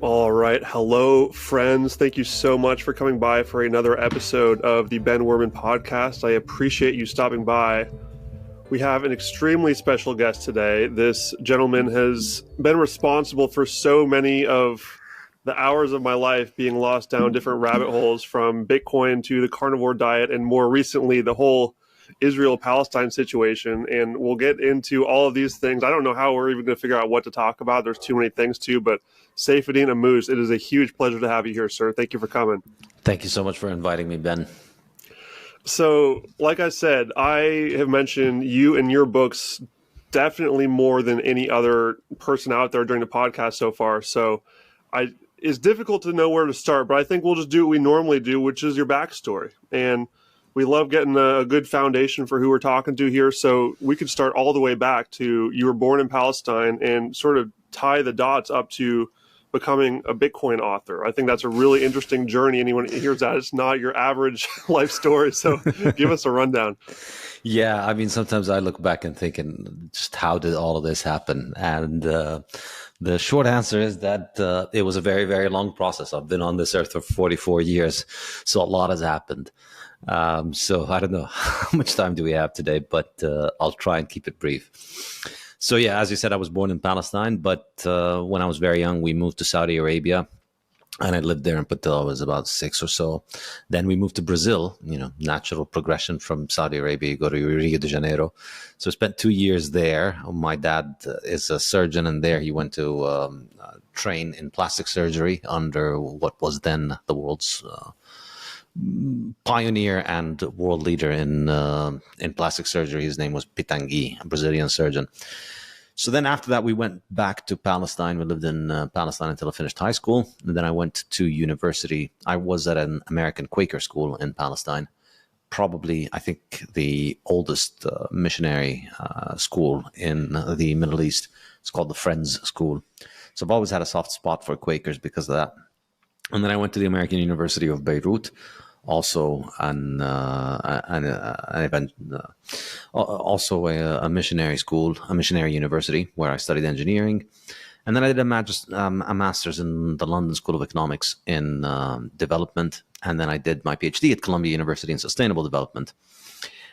All right. Hello, friends. Thank you so much for coming by for another episode of the Ben Wehrman podcast. I appreciate you stopping by. We have an extremely special guest today. This gentleman has been responsible for so many of the hours of my life being lost down different rabbit holes, from Bitcoin to the carnivore diet, and more recently, the whole Israel-Palestine situation. And we'll get into all of these things. I don't know how we're even going to figure out what to talk about. There's too many things to, but Saifedean, Ammous, it is a huge pleasure to have you here, sir. Thank you for coming. Thank you so much for inviting me, Ben. So, like I said, I have mentioned you and your books definitely more than any other person out there during the podcast so far. So it's difficult to know where to start, but I think we'll just do what we normally do, which is your backstory. And we love getting a good foundation for who we're talking to here. So we could start all the way back to you were born in Palestine and sort of tie the dots up to becoming a Bitcoin author. I think that's a really interesting journey. Anyone hears that, it's not your average life story. So give us a rundown. Yeah, I mean, sometimes I look back and thinking, just how did all of this happen? And the short answer is that it was a very, very long process. I've been on this earth for 44 years, so a lot has happened. So I don't know how much time do we have today, but I'll try and keep it brief. So yeah, as you said, I was born in Palestine, but when I was very young, we moved to Saudi Arabia, and I lived there until I was about 6 or so. Then we moved to Brazil, natural progression from Saudi Arabia, you go to Rio de Janeiro. So I spent 2 years there. My dad is a surgeon, and there he went to train in plastic surgery under what was then the world's pioneer and world leader in plastic surgery. His name was Pitangui, a Brazilian surgeon. So then after that, we went back to Palestine. We lived in Palestine until I finished high school. And then I went to university. I was at an American Quaker school in Palestine, probably, I think, the oldest missionary school in the Middle East. It's called the Friends School. So I've always had a soft spot for Quakers because of that. And then I went to the American University of Beirut, also a missionary school, a missionary university where I studied engineering. And then I did a master's in the London School of Economics in development. And then I did my PhD at Columbia University in sustainable development.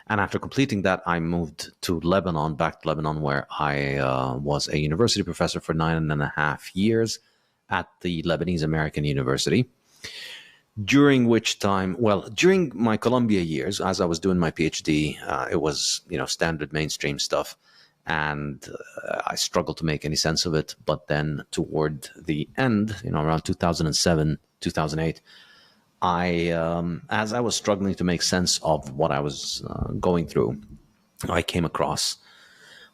And after completing that, I moved to Lebanon, back to Lebanon, where I was a university professor for 9.5 years at the Lebanese American University. During which time, during my Columbia years, as I was doing my PhD, it was, standard mainstream stuff. And I struggled to make any sense of it. But then toward the end, around 2007, 2008, as I was struggling to make sense of what I was going through, I came across,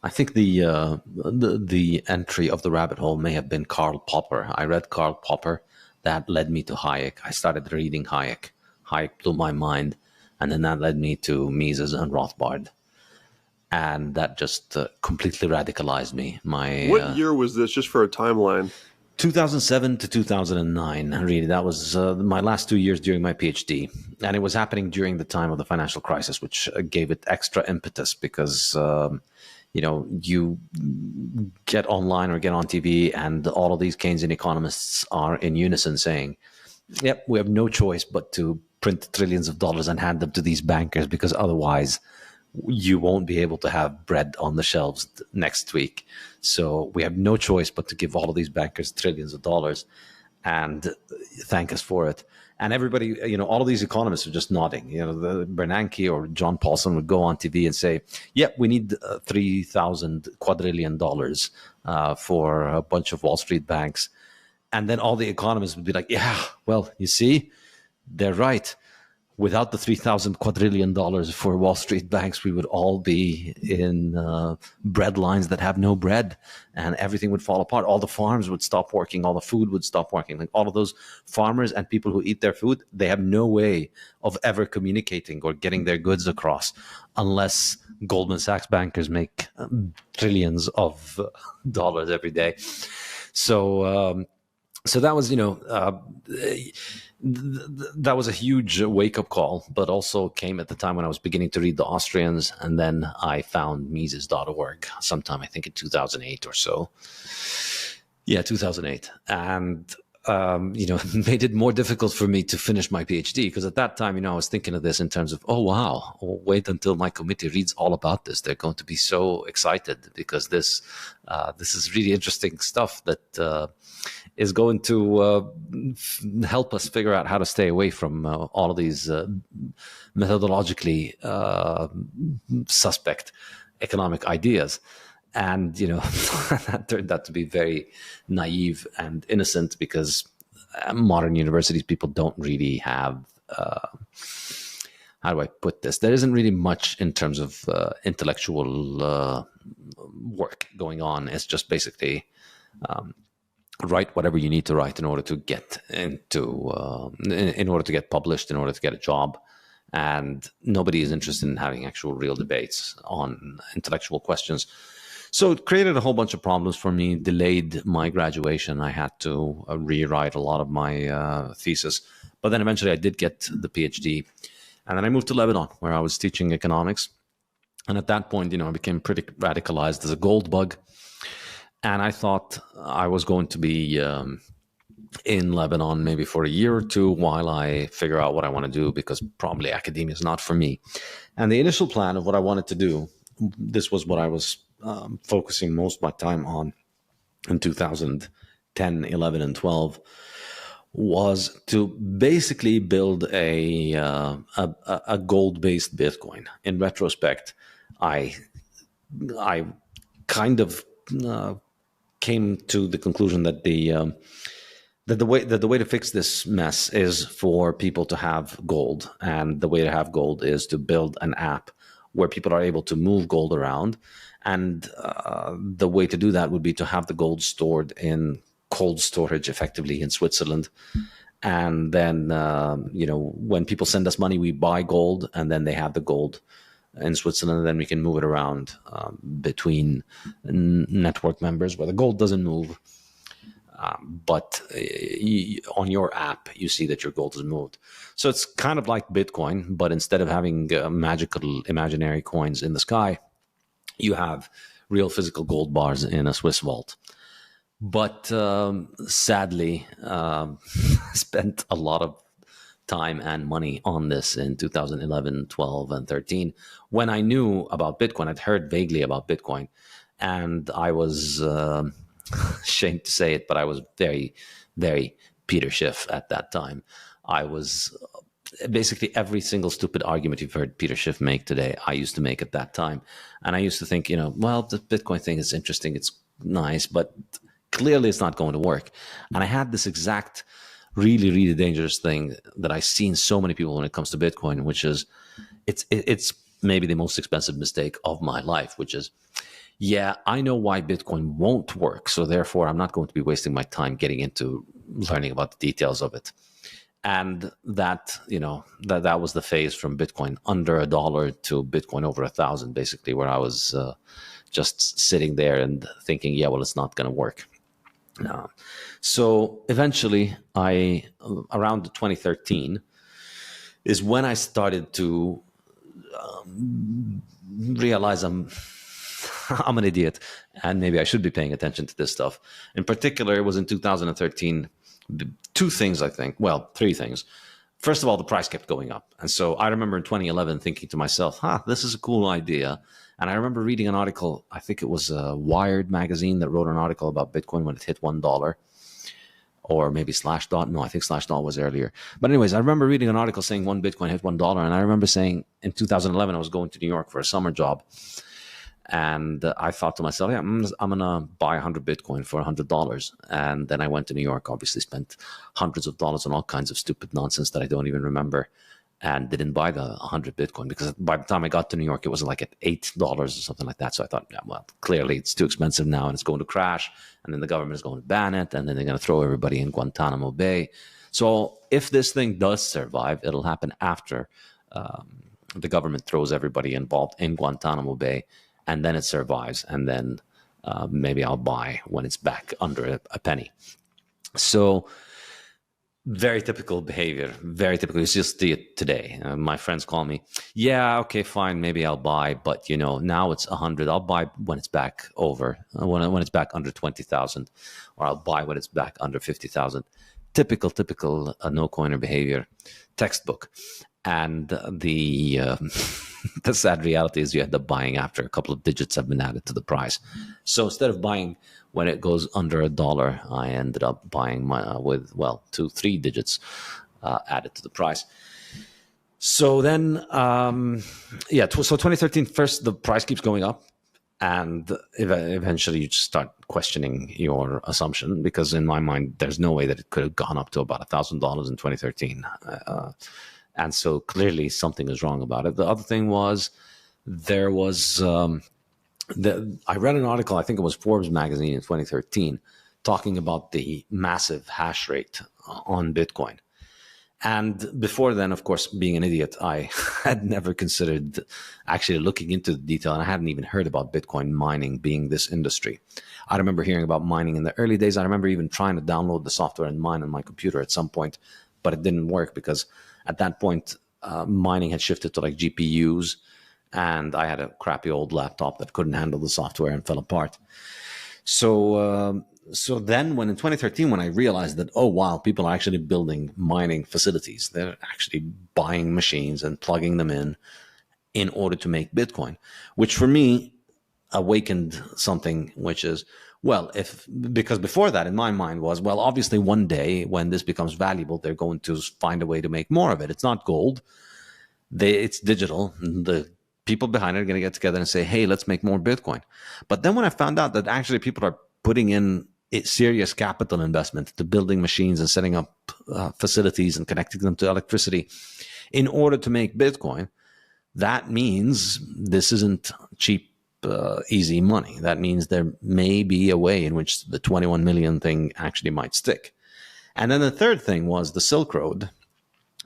I think the entry of the rabbit hole may have been Karl Popper. I read Karl Popper. That led me to Hayek. I started reading Hayek. Hayek blew my mind. And then that led me to Mises and Rothbard. And that just completely radicalized me. What year was this, just for a timeline? 2007 to 2009, really. That was my last 2 years during my PhD. And it was happening during the time of the financial crisis, which gave it extra impetus because you get online or get on TV and all of these Keynesian economists are in unison saying, yep, we have no choice but to print trillions of dollars and hand them to these bankers because otherwise you won't be able to have bread on the shelves next week. So we have no choice but to give all of these bankers trillions of dollars and thank us for it. And everybody, all of these economists are just nodding. The Bernanke or John Paulson would go on TV and say, yep, we need $3,000 quadrillion for a bunch of Wall Street banks. And then all the economists would be like, yeah, well, you see, they're right. Without the $3,000 quadrillion for Wall Street banks, we would all be in bread lines that have no bread, and everything would fall apart. All the farms would stop working. All the food would stop working. Like all of those farmers and people who eat their food, they have no way of ever communicating or getting their goods across unless Goldman Sachs bankers make trillions of dollars every day. So that was, that was a huge wake-up call, but also came at the time when I was beginning to read the Austrians, and then I found Mises.org sometime, I think in 2008 or so. Yeah, 2008. And made it more difficult for me to finish my PhD, because at that time, I was thinking of this in terms of, oh, wow, wait until my committee reads all about this. They're going to be so excited, because this is really interesting stuff that is going to help us figure out how to stay away from all of these methodologically suspect economic ideas. And, that turned out to be very naive and innocent, because modern universities, people don't really have, how do I put this? There isn't really much in terms of intellectual work going on. It's just basically write whatever you need to write in order to get into, in order to get published, in order to get a job. And nobody is interested in having actual real debates on intellectual questions. So it created a whole bunch of problems for me, delayed my graduation. I had to rewrite a lot of my thesis. But then eventually I did get the PhD. And then I moved to Lebanon, where I was teaching economics. And at that point, I became pretty radicalized as a gold bug. And I thought I was going to be in Lebanon maybe for a year or two while I figure out what I want to do, because probably academia is not for me. And the initial plan of what I wanted to do, this was what I was focusing most of my time on in 2010, 11, and 12, was to basically build a gold-based Bitcoin. In retrospect, I kind of came to the conclusion that the way to fix this mess is for people to have gold, and the way to have gold is to build an app where people are able to move gold around. And the way to do that would be to have the gold stored in cold storage, effectively, in Switzerland. And then, when people send us money, we buy gold, and then they have the gold in Switzerland, and then we can move it around between network members where the gold doesn't move. But on your app, you see that your gold is moved. So it's kind of like Bitcoin, but instead of having magical imaginary coins in the sky, you have real physical gold bars in a Swiss vault. But sadly, spent a lot of time and money on this in 2011, 12, and 13. When I knew about Bitcoin, I'd heard vaguely about Bitcoin, and I was ashamed to say it, but I was very, very Peter Schiff at that time. I was basically every single stupid argument you've heard Peter Schiff make today, I used to make at that time. And I used to think, well, the Bitcoin thing is interesting, it's nice, but clearly it's not going to work. And I had this exact really, really dangerous thing that I've seen so many people when it comes to Bitcoin, which is it's maybe the most expensive mistake of my life, which is, yeah, I know why Bitcoin won't work, so therefore I'm not going to be wasting my time getting into learning about the details of it. And that, that was the phase from Bitcoin under $1 to Bitcoin over 1,000, basically, where I was just sitting there and thinking, yeah, well, it's not going to work. So eventually, around 2013 is when I started to realize I'm an idiot, and maybe I should be paying attention to this stuff. In particular, it was in 2013. Two things, I think. Well, three things. First of all, the price kept going up. And so I remember in 2011 thinking to myself, this is a cool idea. And I remember reading an article, I think it was Wired magazine that wrote an article about Bitcoin when it hit $1. Or maybe Slashdot. No, I think Slashdot was earlier. But anyways, I remember reading an article saying one Bitcoin hit $1. And I remember saying in 2011, I was going to New York for a summer job. And I thought to myself, yeah, I'm going to buy 100 Bitcoin for $100. And then I went to New York, obviously spent hundreds of dollars on all kinds of stupid nonsense that I don't even remember, and didn't buy the 100 Bitcoin, because by the time I got to New York, it was like at $8 or something like that. So I thought, yeah, well, clearly it's too expensive now and it's going to crash. And then the government is going to ban it. And then they're going to throw everybody in Guantanamo Bay. So if this thing does survive, it'll happen after the government throws everybody involved in Guantanamo Bay. And then it survives, and then maybe I'll buy when it's back under a penny. So Very typical behavior. Very typical. You just see it today. My friends call me. Yeah, okay, fine. Maybe I'll buy, but now it's 100. I'll buy when it's back over, when it's back under 20,000, or I'll buy when it's back under 50,000. Typical no coiner behavior, textbook. And the the sad reality is you end up buying after a couple of digits have been added to the price. So instead of buying when it goes under $1, I ended up buying with 2-3 digits added to the price. So then, so 2013 first, the price keeps going up, and eventually you just start questioning your assumption, because in my mind, there's no way that it could have gone up to about $1,000 in 2013. And so clearly something is wrong about it. The other thing was there was, I read an article, I think it was Forbes magazine in 2013, talking about the massive hash rate on Bitcoin. And before then, of course, being an idiot, I had never considered actually looking into the detail, and I hadn't even heard about Bitcoin mining being this industry. I remember hearing about mining in the early days. I remember even trying to download the software and mine on my computer at some point, but it didn't work because at that point, mining had shifted to like GPUs, and I had a crappy old laptop that couldn't handle the software and fell apart. So then when in 2013, when I realized that, oh, wow, people are actually building mining facilities, they're actually buying machines and plugging them in order to make Bitcoin, which for me awakened something, which is, because before that in my mind was, obviously one day when this becomes valuable, they're going to find a way to make more of it. It's not gold. It's digital. The people behind it are going to get together and say, hey, let's make more Bitcoin. But then when I found out that actually people are putting in serious capital investment to building machines and setting up facilities and connecting them to electricity in order to make Bitcoin, that means this isn't cheap, easy money. That means there may be a way in which the 21 million thing actually might stick. And then the third thing was the Silk Road,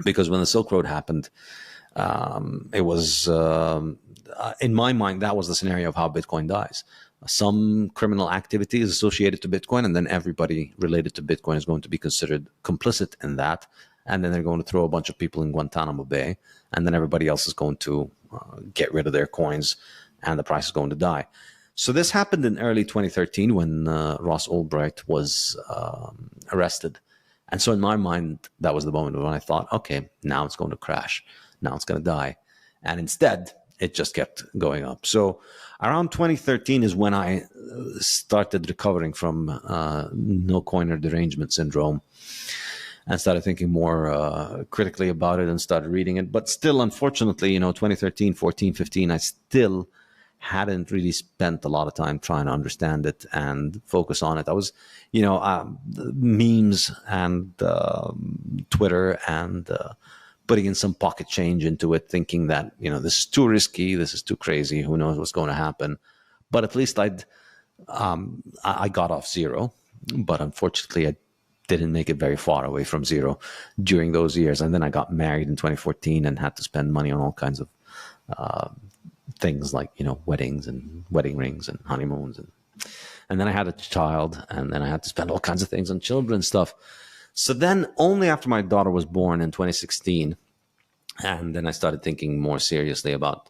because when the Silk Road happened, it was, in my mind, that was the scenario of how Bitcoin dies. Some criminal activity is associated to Bitcoin, and then everybody related to Bitcoin is going to be considered complicit in that. And then they're going to throw a bunch of people in Guantanamo Bay, and then everybody else is going to get rid of their coins, and the price is going to die. So this happened in early 2013 when Ross Ulbricht was arrested. And so in my mind, that was the moment when I thought, okay, now it's going to crash. Now it's going to die. And instead, it just kept going up. So around 2013 is when I started recovering from no coiner derangement syndrome and started thinking more critically about it and started reading it. But still, unfortunately, 2013, 14, 15, I still hadn't really spent a lot of time trying to understand it and focus on it. I was, memes and Twitter and putting in some pocket change into it, thinking that, this is too risky, this is too crazy, who knows what's going to happen. But at least I got off zero. But unfortunately, I didn't make it very far away from zero during those years. And then I got married in 2014 and had to spend money on all kinds of things like, weddings and wedding rings and honeymoons. And then I had a child, and then I had to spend all kinds of things on children stuff. So then only after my daughter was born in 2016, and then I started thinking more seriously about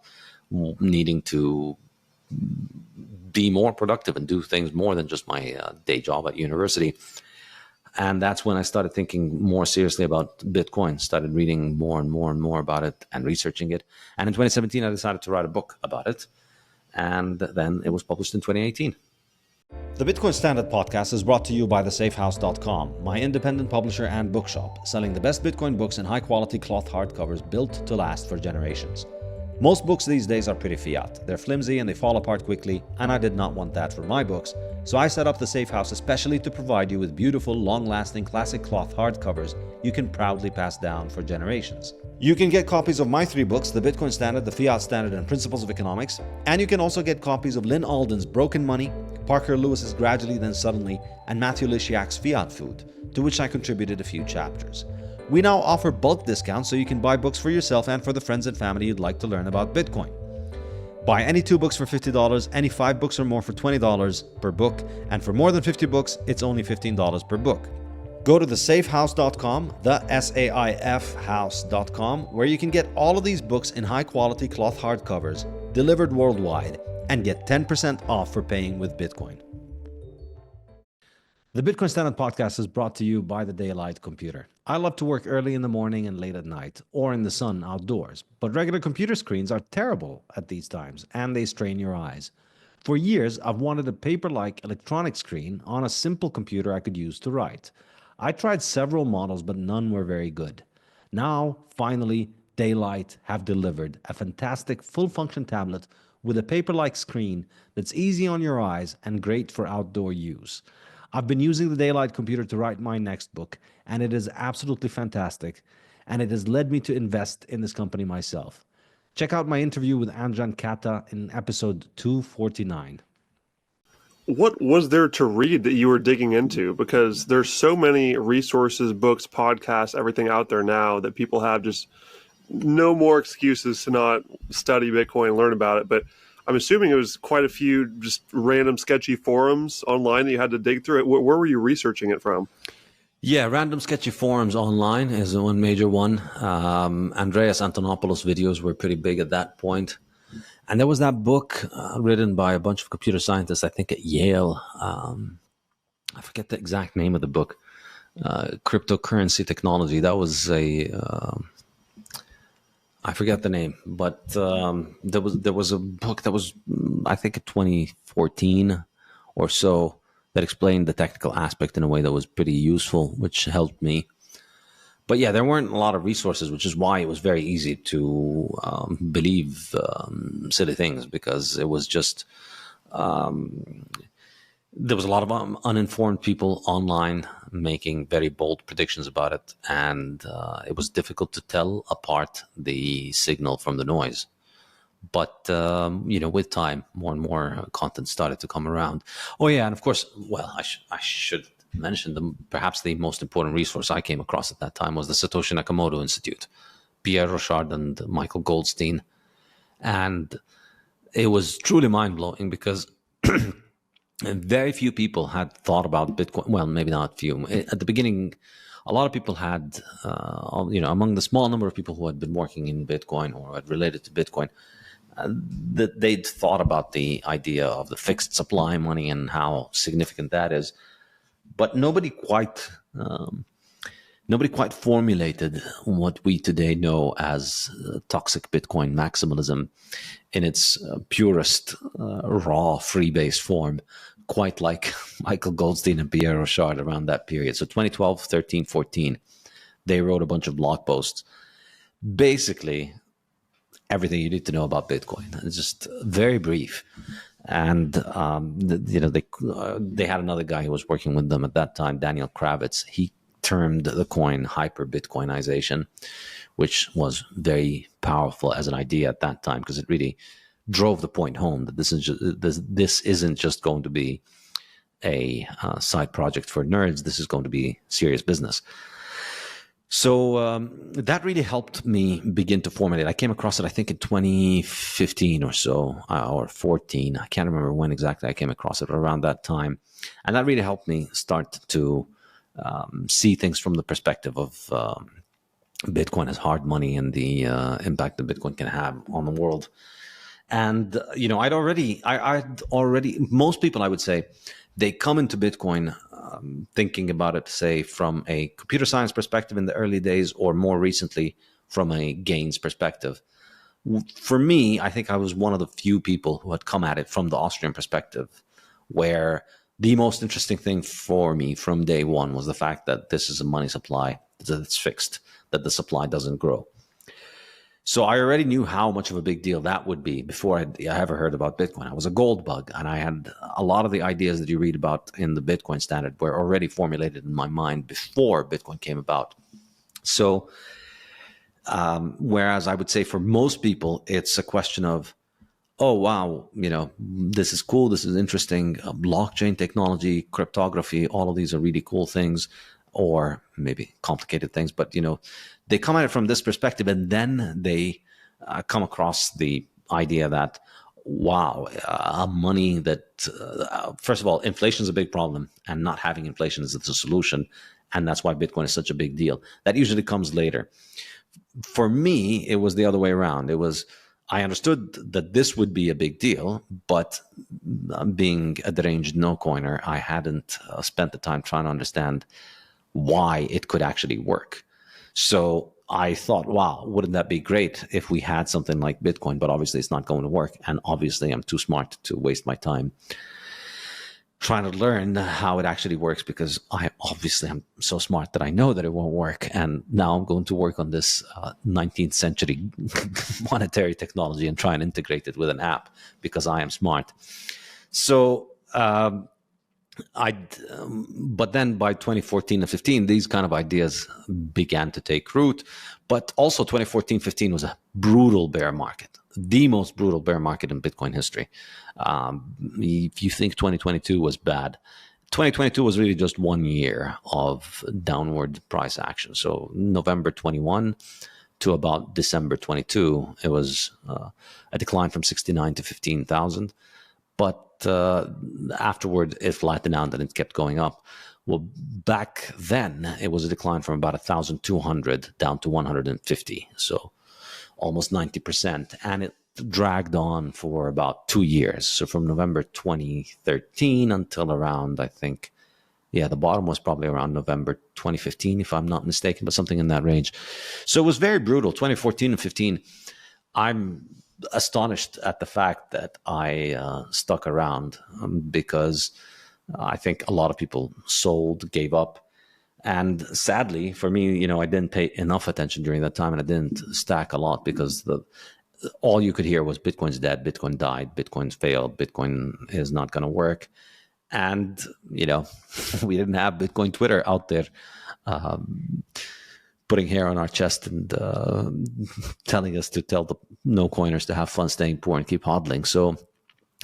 needing to be more productive and do things more than just my day job at university. And that's when I started thinking more seriously about Bitcoin, started reading more and more and more about it and researching it. And in 2017, I decided to write a book about it. And then it was published in 2018. The Bitcoin Standard podcast is brought to you by thesafehouse.com, my independent publisher and bookshop, selling the best Bitcoin books in high-quality cloth hardcovers built to last for generations. Most books these days are pretty fiat. They're flimsy and they fall apart quickly, and I did not want that for my books. So I set up the Safe House especially to provide you with beautiful, long-lasting classic cloth hardcovers you can proudly pass down for generations. You can get copies of my 3 books, The Bitcoin Standard, The Fiat Standard, and Principles of Economics, and you can also get copies of Lynn Alden's Broken Money, Parker Lewis's Gradually Then Suddenly, and Matthew Lysiak's Fiat Food, to which I contributed a few chapters. We now offer bulk discounts so you can buy books for yourself and for the friends and family you'd like to learn about Bitcoin. Buy any 2 books for $50, any 5 books or more for $20 per book, and for more than 50 books, it's only $15 per book. Go to thesaifhouse.com, the SAIF house.com, where you can get all of these books in high quality cloth hardcovers delivered worldwide and get 10% off for paying with Bitcoin. The Bitcoin Standard podcast is brought to you by the Daylight Computer. I love to work early in the morning and late at night, or in the sun outdoors, but regular computer screens are terrible at these times, and they strain your eyes. For years, I've wanted a paper-like electronic screen on a simple computer I could use to write. I tried several models, but none were very good. Now, finally, Daylight have delivered a fantastic full-function tablet with a paper-like screen that's easy on your eyes and great for outdoor use. I've been using the Daylight Computer to write my next book, and it is absolutely fantastic, and it has led me to invest in this company myself. Check out my interview with Anjan Kata in episode 249. What was there to read that you were digging into? Because there's so many resources, books, podcasts, everything out there now that people have just no more excuses to not study Bitcoin, learn about it. But I'm assuming it was quite a few just random sketchy forums online that you had to dig through it. Where were you researching it from? Yeah, random sketchy forums online is one major one. Andreas Antonopoulos videos were pretty big at that point. And there was that book written by a bunch of computer scientists, I think at Yale. I forget the exact name of the book. Cryptocurrency Technology. That was I forget the name, but there was a book that was, I think, 2014 or so, that explained the technical aspect in a way that was pretty useful, which helped me. But yeah, there weren't a lot of resources, which is why it was very easy to believe silly things, because it was just there was a lot of uninformed people online making very bold predictions about it, and it was difficult to tell apart the signal from the noise. But with time, more and more content started to come around. Oh yeah, and of course, well, I should mention perhaps the most important resource I came across at that time was the Satoshi Nakamoto Institute, Pierre Rochard and Michael Goldstein, and it was truly mind-blowing because very few people had thought about Bitcoin. Well, maybe not few. At the beginning, a lot of people had, among the small number of people who had been working in Bitcoin or had related to Bitcoin, that they'd thought about the idea of the fixed supply money and how significant that is. But nobody quite formulated what we today know as toxic Bitcoin maximalism in its purest, raw, free-based form, quite like Michael Goldstein and Pierre Rochard around that period. So 2012, 13, 14, they wrote a bunch of blog posts. Basically, everything you need to know about Bitcoin. It's just very brief. And they had another guy who was working with them at that time, Daniel Kravitz. He termed the coin hyper-Bitcoinization, which was very powerful as an idea at that time, because it really drove the point home that this isn't just going to be a side project for nerds. This is going to be serious business. So that really helped me begin to formulate. I came across it, I think, in 2015 or so, or 14. I can't remember when exactly I came across it, but around that time. And that really helped me start to see things from the perspective of Bitcoin as hard money and the impact that Bitcoin can have on the world. And, I'd already, most people, I would say, they come into Bitcoin thinking about it, say, from a computer science perspective in the early days, or more recently from a gains perspective. For me, I think I was one of the few people who had come at it from the Austrian perspective, where the most interesting thing for me from day one was the fact that this is a money supply, that it's fixed, that the supply doesn't grow. So I already knew how much of a big deal that would be before I ever heard about Bitcoin. I was a gold bug, and I had a lot of the ideas that you read about in the Bitcoin Standard were already formulated in my mind before Bitcoin came about. So whereas I would say for most people, it's a question of, oh, wow, this is cool, this is interesting, blockchain technology, cryptography, all of these are really cool things, or maybe complicated things, but, they come at it from this perspective, and then they come across the idea that, wow, money that, first of all, inflation is a big problem, and not having inflation is the solution. And that's why Bitcoin is such a big deal. That usually comes later. For me, it was the other way around. I understood that this would be a big deal, but being a deranged no-coiner, I hadn't spent the time trying to understand why it could actually work. So I thought, wow, wouldn't that be great if we had something like Bitcoin? But obviously it's not going to work. And obviously I'm too smart to waste my time trying to learn how it actually works, because I'm so smart that I know that it won't work. And now I'm going to work on this 19th century monetary technology and try and integrate it with an app, because I am smart. So, but then by 2014 and 15, these kind of ideas began to take root. But also 2014-15 was a brutal bear market, the most brutal bear market in Bitcoin history. If you think 2022 was bad, 2022 was really just 1 year of downward price action. So November 21 to about December 22, it was a decline from 69 to 15,000. But afterward, it flattened out and it kept going up. Well, back then, it was a decline from about 1,200 down to 150. So almost 90%. And it dragged on for about 2 years. So from November 2013 until around, I think, the bottom was probably around November 2015, if I'm not mistaken, but something in that range. So it was very brutal. 2014 and 15, I'm astonished at the fact that I stuck around, because I think a lot of people sold, gave up. And sadly for me, I didn't pay enough attention during that time, and I didn't stack a lot, because all you could hear was Bitcoin's dead, Bitcoin died, Bitcoin's failed, Bitcoin is not going to work. And, we didn't have Bitcoin Twitter out there putting hair on our chest and telling us to tell the no-coiners to have fun staying poor and keep hodling. So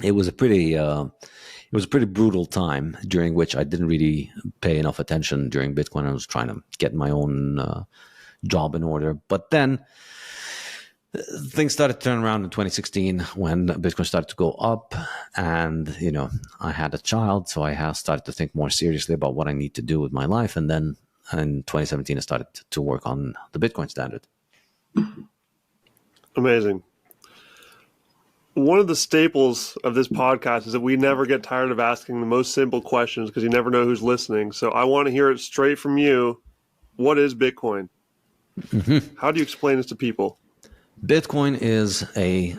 it was a pretty brutal time, during which I didn't really pay enough attention during Bitcoin. I was trying to get my own job in order. But then things started to turn around in 2016 when Bitcoin started to go up, and I had a child, so I started to think more seriously about what I need to do with my life. And then in 2017, I started to work on the Bitcoin Standard. Amazing. One of the staples of this podcast is that we never get tired of asking the most simple questions, because you never know who's listening. So I want to hear it straight from you. What is Bitcoin? Mm-hmm. How do you explain this to people? Bitcoin is a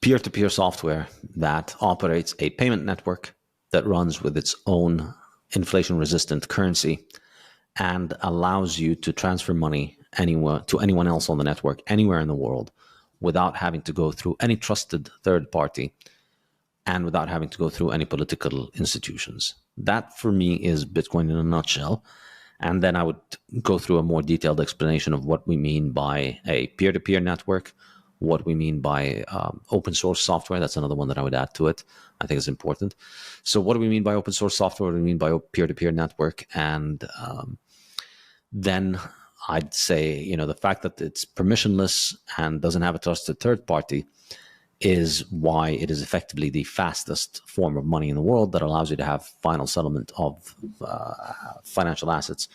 peer-to-peer software that operates a payment network that runs with its own inflation-resistant currency and allows you to transfer money anywhere to anyone else on the network, anywhere in the world, without having to go through any trusted third party and without having to go through any political institutions. That, for me, is Bitcoin in a nutshell. And then I would go through a more detailed explanation of what we mean by a peer-to-peer network, what we mean by open source software. That's another one that I would add to it. I think it's important. So what do we mean by open source software? What do we mean by peer-to-peer network? And then I'd say, the fact that it's permissionless and doesn't have a trusted third party is why it is effectively the fastest form of money in the world that allows you to have final settlement of financial assets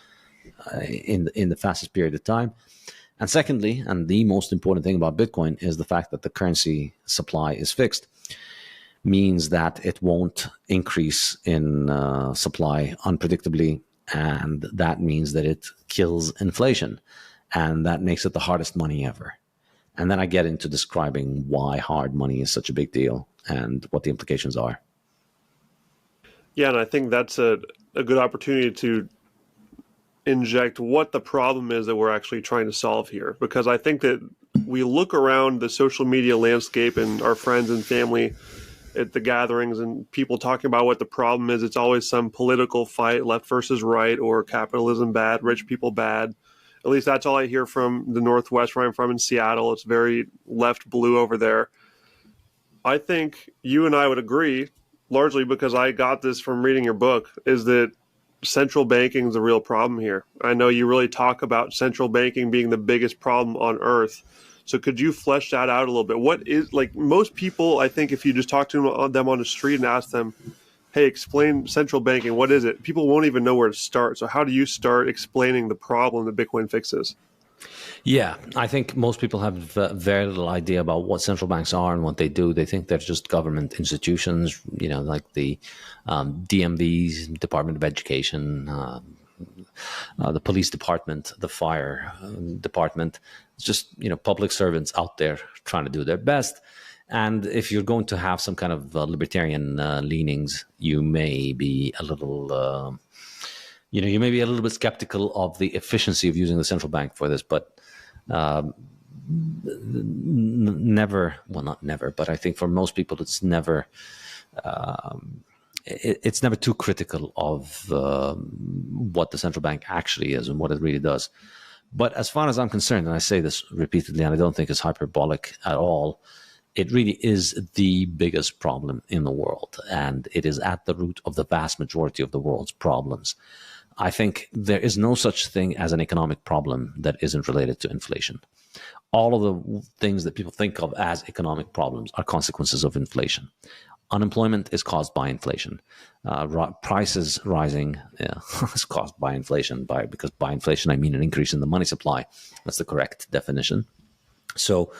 in the fastest period of time. And secondly, and the most important thing about Bitcoin, is the fact that the currency supply is fixed, means that it won't increase in supply unpredictably, and that means that it kills inflation, and that makes it the hardest money ever. And then I get into describing why hard money is such a big deal and what the implications are. Yeah, and I think that's a good opportunity to inject what the problem is that we're actually trying to solve here. Because I think that we look around the social media landscape and our friends and family at the gatherings and people talking about what the problem is. It's always some political fight, left versus right, or capitalism bad, rich people bad. At least that's all I hear from the Northwest, where I'm from in Seattle. It's very left blue over there. I think you and I would agree, largely because I got this from reading your book, is that central banking is the real problem here. I know you really talk about central banking being the biggest problem on earth. So could you flesh that out a little bit? What is, like, most people, I think if you just talk to them on the street and ask them, hey, explain central banking. What is it? People won't even know where to start. So how do you start explaining the problem that Bitcoin fixes? Yeah, I think most people have very little idea about what central banks are and what they do. They think they're just government institutions, like the DMVs, Department of Education, the police department, the fire department. It's just, public servants out there trying to do their best. And if you're going to have some kind of libertarian leanings, you may be a little... you may be a little bit skeptical of the efficiency of using the central bank for this, but never, well, not never, but I think for most people, it's never too critical of what the central bank actually is and what it really does. But as far as I'm concerned, and I say this repeatedly, and I don't think it's hyperbolic at all, it really is the biggest problem in the world, and it is at the root of the vast majority of the world's problems. I think there is no such thing as an economic problem that isn't related to inflation. All of the things that people think of as economic problems are consequences of inflation. Unemployment is caused by inflation. Prices rising is caused by inflation. Because by inflation, I mean an increase in the money supply. That's the correct definition. So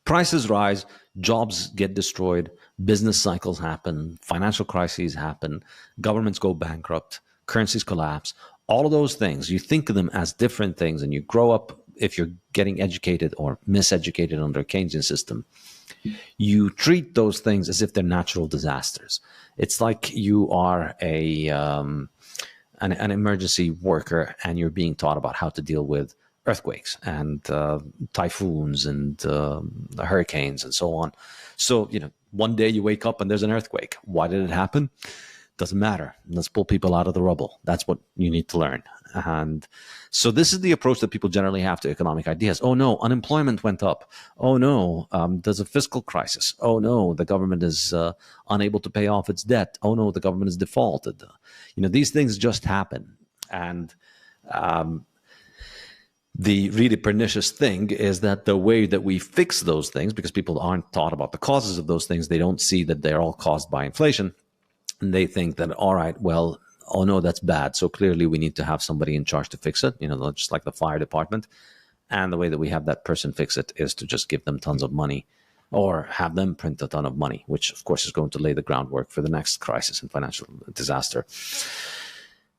prices rise, jobs get destroyed, business cycles happen, financial crises happen, governments go bankrupt, currencies collapse, all of those things. You think of them as different things, and you grow up, if you're getting educated or miseducated under a Keynesian system, you treat those things as if they're natural disasters. It's like you are an emergency worker, and you're being taught about how to deal with earthquakes and typhoons and hurricanes and so on. So, one day you wake up and there's an earthquake. Why did it happen? Doesn't matter. Let's pull people out of the rubble. That's what you need to learn. And so this is the approach that people generally have to economic ideas. Oh no, unemployment went up. Oh no, there's a fiscal crisis. Oh no, the government is unable to pay off its debt. Oh no, the government is defaulted. These things just happen. And the really pernicious thing is that the way that we fix those things, because people aren't taught about the causes of those things, they don't see that they're all caused by inflation. And they think that, all right, well, oh no, that's bad. So clearly we need to have somebody in charge to fix it, just like the fire department. And the way that we have that person fix it is to just give them tons of money or have them print a ton of money, which of course is going to lay the groundwork for the next crisis and financial disaster.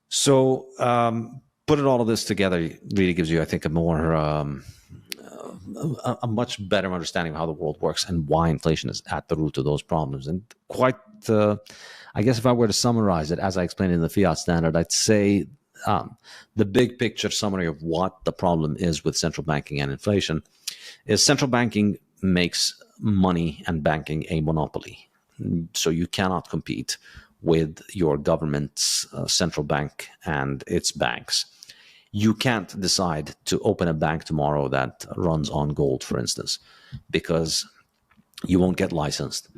So putting all of this together really gives you, I think, a much better understanding of how the world works and why inflation is at the root of those problems. And I guess if I were to summarize it, as I explained in the Fiat Standard, I'd say the big picture summary of what the problem is with central banking and inflation is central banking makes money and banking a monopoly. So you cannot compete with your government's central bank and its banks. You can't decide to open a bank tomorrow that runs on gold, for instance, because you won't get licensed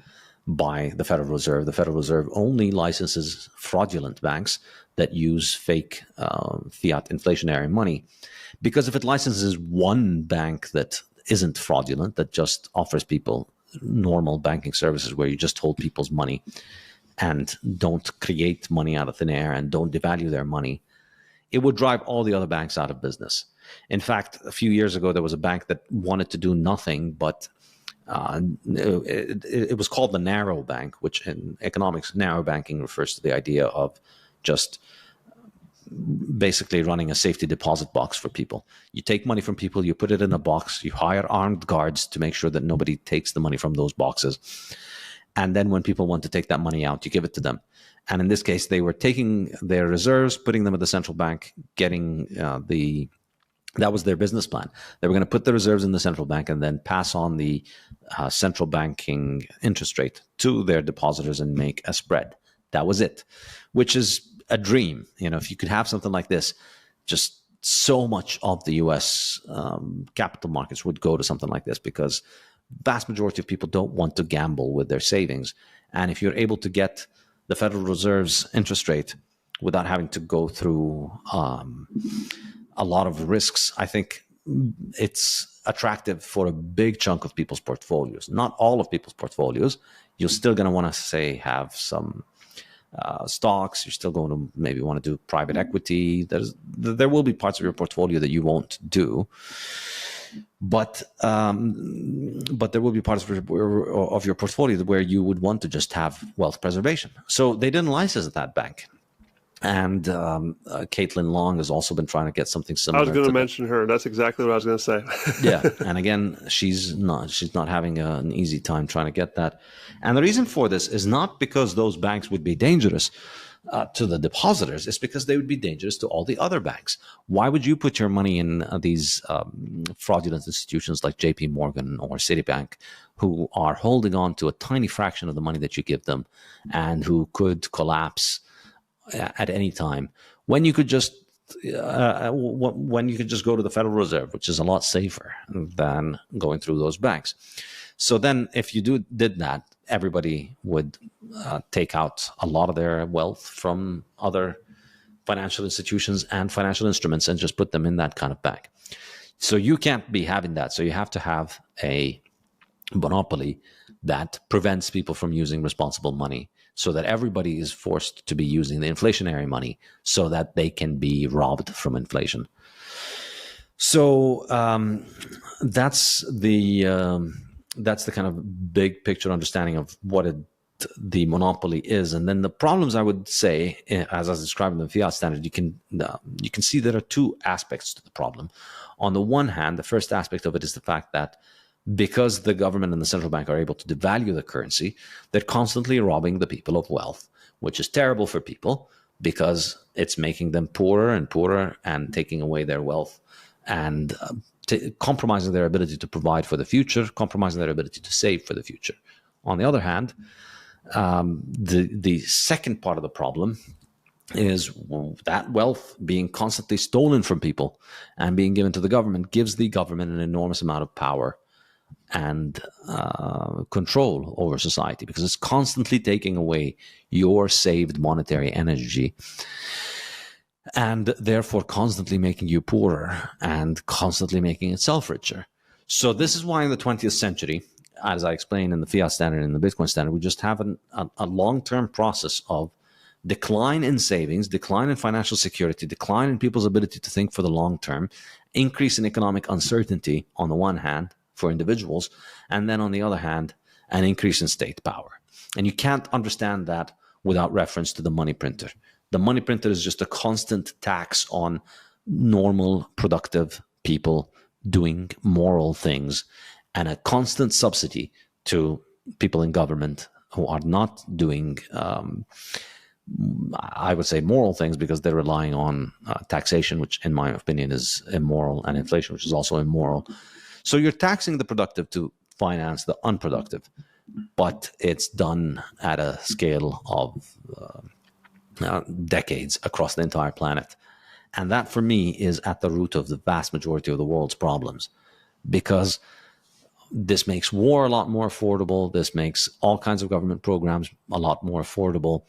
by the Federal Reserve. The Federal Reserve only licenses fraudulent banks that use fake fiat inflationary money. Because if it licenses one bank that isn't fraudulent, that just offers people normal banking services where you just hold people's money and don't create money out of thin air and don't devalue their money, it would drive all the other banks out of business. In fact, a few years ago, there was a bank that wanted to do nothing but it was called the narrow bank, which in economics, narrow banking refers to the idea of just basically running a safety deposit box for people. You take money from people, you put it in a box, you hire armed guards to make sure that nobody takes the money from those boxes. And then when people want to take that money out, you give it to them. And in this case, they were taking their reserves, putting them at the central bank, getting that was their business plan. They were going to put the reserves in the central bank and then pass on the central banking interest rate to their depositors and make a spread. That was it, which is a dream. If you could have something like this, just so much of the U.S. Capital markets would go to something like this, because vast majority of people don't want to gamble with their savings. And if you're able to get the Federal Reserve's interest rate without having to go through a lot of risks, I think it's attractive for a big chunk of people's portfolios. Not all of people's portfolios. You're still going to want to have some stocks. You're still going to maybe want to do private equity. There will be parts of your portfolio that you won't do, but there will be parts of your portfolio where you would want to just have wealth preservation. So they didn't license that bank. And Caitlin Long has also been trying to get something similar. I was going to mention her. That's exactly what I was going to say. Yeah, and again, she's not having an easy time trying to get that. And the reason for this is not because those banks would be dangerous to the depositors. It's because they would be dangerous to all the other banks. Why would you put your money in these fraudulent institutions like JP Morgan or Citibank, who are holding on to a tiny fraction of the money that you give them and who could collapse at any time, when you could just go to the Federal Reserve, which is a lot safer than going through those banks? So then if you did that, everybody would take out a lot of their wealth from other financial institutions and financial instruments and just put them in that kind of bank. So you can't be having that. So you have to have a monopoly that prevents people from using responsible money, so that everybody is forced to be using the inflationary money so that they can be robbed from inflation. So that's the kind of big picture understanding of what the monopoly is. And then the problems, I would say, as I was describing the Fiat Standard, you can see there are two aspects to the problem. On the one hand, the first aspect of it is the fact that because the government and the central bank are able to devalue the currency, they're constantly robbing the people of wealth, which is terrible for people because it's making them poorer and poorer and taking away their wealth and compromising their ability to provide for the future, compromising their ability to save for the future. On the other hand, the second part of the problem is that wealth being constantly stolen from people and being given to the government gives the government an enormous amount of power and control over society, because it's constantly taking away your saved monetary energy and therefore constantly making you poorer and constantly making itself richer. So this is why in the 20th century, as I explained in the Fiat Standard and the Bitcoin Standard, we just have a long-term process of decline in savings, decline in financial security, decline in people's ability to think for the long term, increase in economic uncertainty on the one hand for individuals, and then on the other hand, an increase in state power. And you can't understand that without reference to the money printer. The money printer is just a constant tax on normal, productive people doing moral things, and a constant subsidy to people in government who are not doing, I would say, moral things, because they're relying on taxation, which in my opinion is immoral, and inflation, which is also immoral. So you're taxing the productive to finance the unproductive, but it's done at a scale of decades across the entire planet. And that, for me, is at the root of the vast majority of the world's problems, because this makes war a lot more affordable. This makes all kinds of government programs a lot more affordable.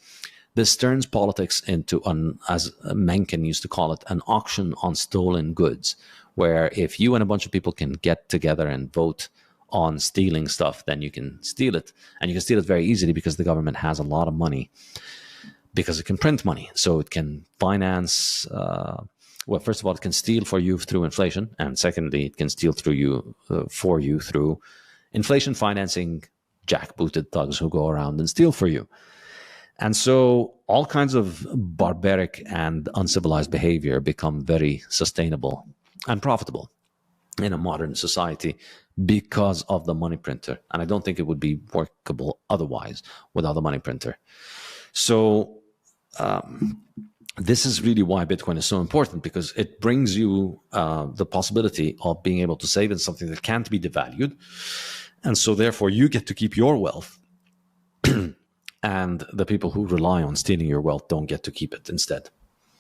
This turns politics into, as Mencken used to call it, an auction on stolen goods, where if you and a bunch of people can get together and vote on stealing stuff, then you can steal it. And you can steal it very easily because the government has a lot of money, because it can print money. So it can finance, well, first of all, it can steal for you through inflation. And secondly, it can steal for you through inflation financing jackbooted thugs who go around and steal for you. And so all kinds of barbaric and uncivilized behavior become very sustainable and profitable in a modern society because of the money printer. And I don't think it would be workable otherwise without the money printer. So this is really why Bitcoin is so important, because it brings you the possibility of being able to save in something that can't be devalued. And so therefore you get to keep your wealth. And the people who rely on stealing your wealth don't get to keep it instead.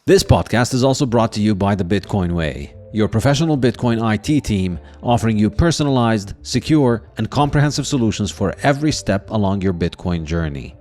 This podcast is also brought to you by the Bitcoin Way, your professional Bitcoin IT team offering you personalized, secure, and comprehensive solutions for every step along your Bitcoin journey.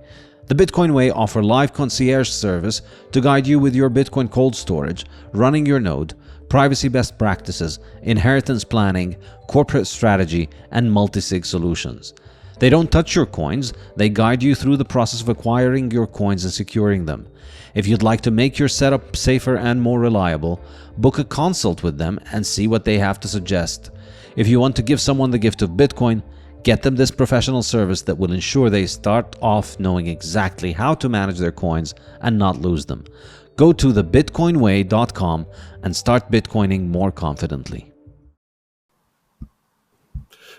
The Bitcoin Way offer live concierge service to guide you with your Bitcoin cold storage, running your node, privacy best practices, inheritance planning, corporate strategy, and multi-sig solutions. They don't touch your coins, they guide you through the process of acquiring your coins and securing them. If you'd like to make your setup safer and more reliable, book a consult with them and see what they have to suggest. If you want to give someone the gift of Bitcoin, get them this professional service that will ensure they start off knowing exactly how to manage their coins and not lose them. Go to thebitcoinway.com and start Bitcoining more confidently.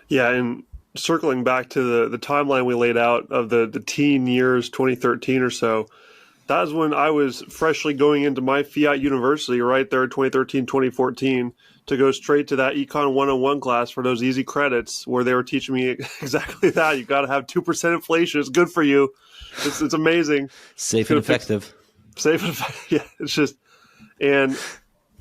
Yeah, and circling back to the timeline we laid out of the teen years, 2013 or so, that was when I was freshly going into my Fiat University right there, 2013, 2014, to go straight to that Econ 101 class for those easy credits where they were teaching me exactly that. You got to have 2% inflation. It's good for you. It's amazing. Safe and effective. Safe and effective. Yeah, it's just, and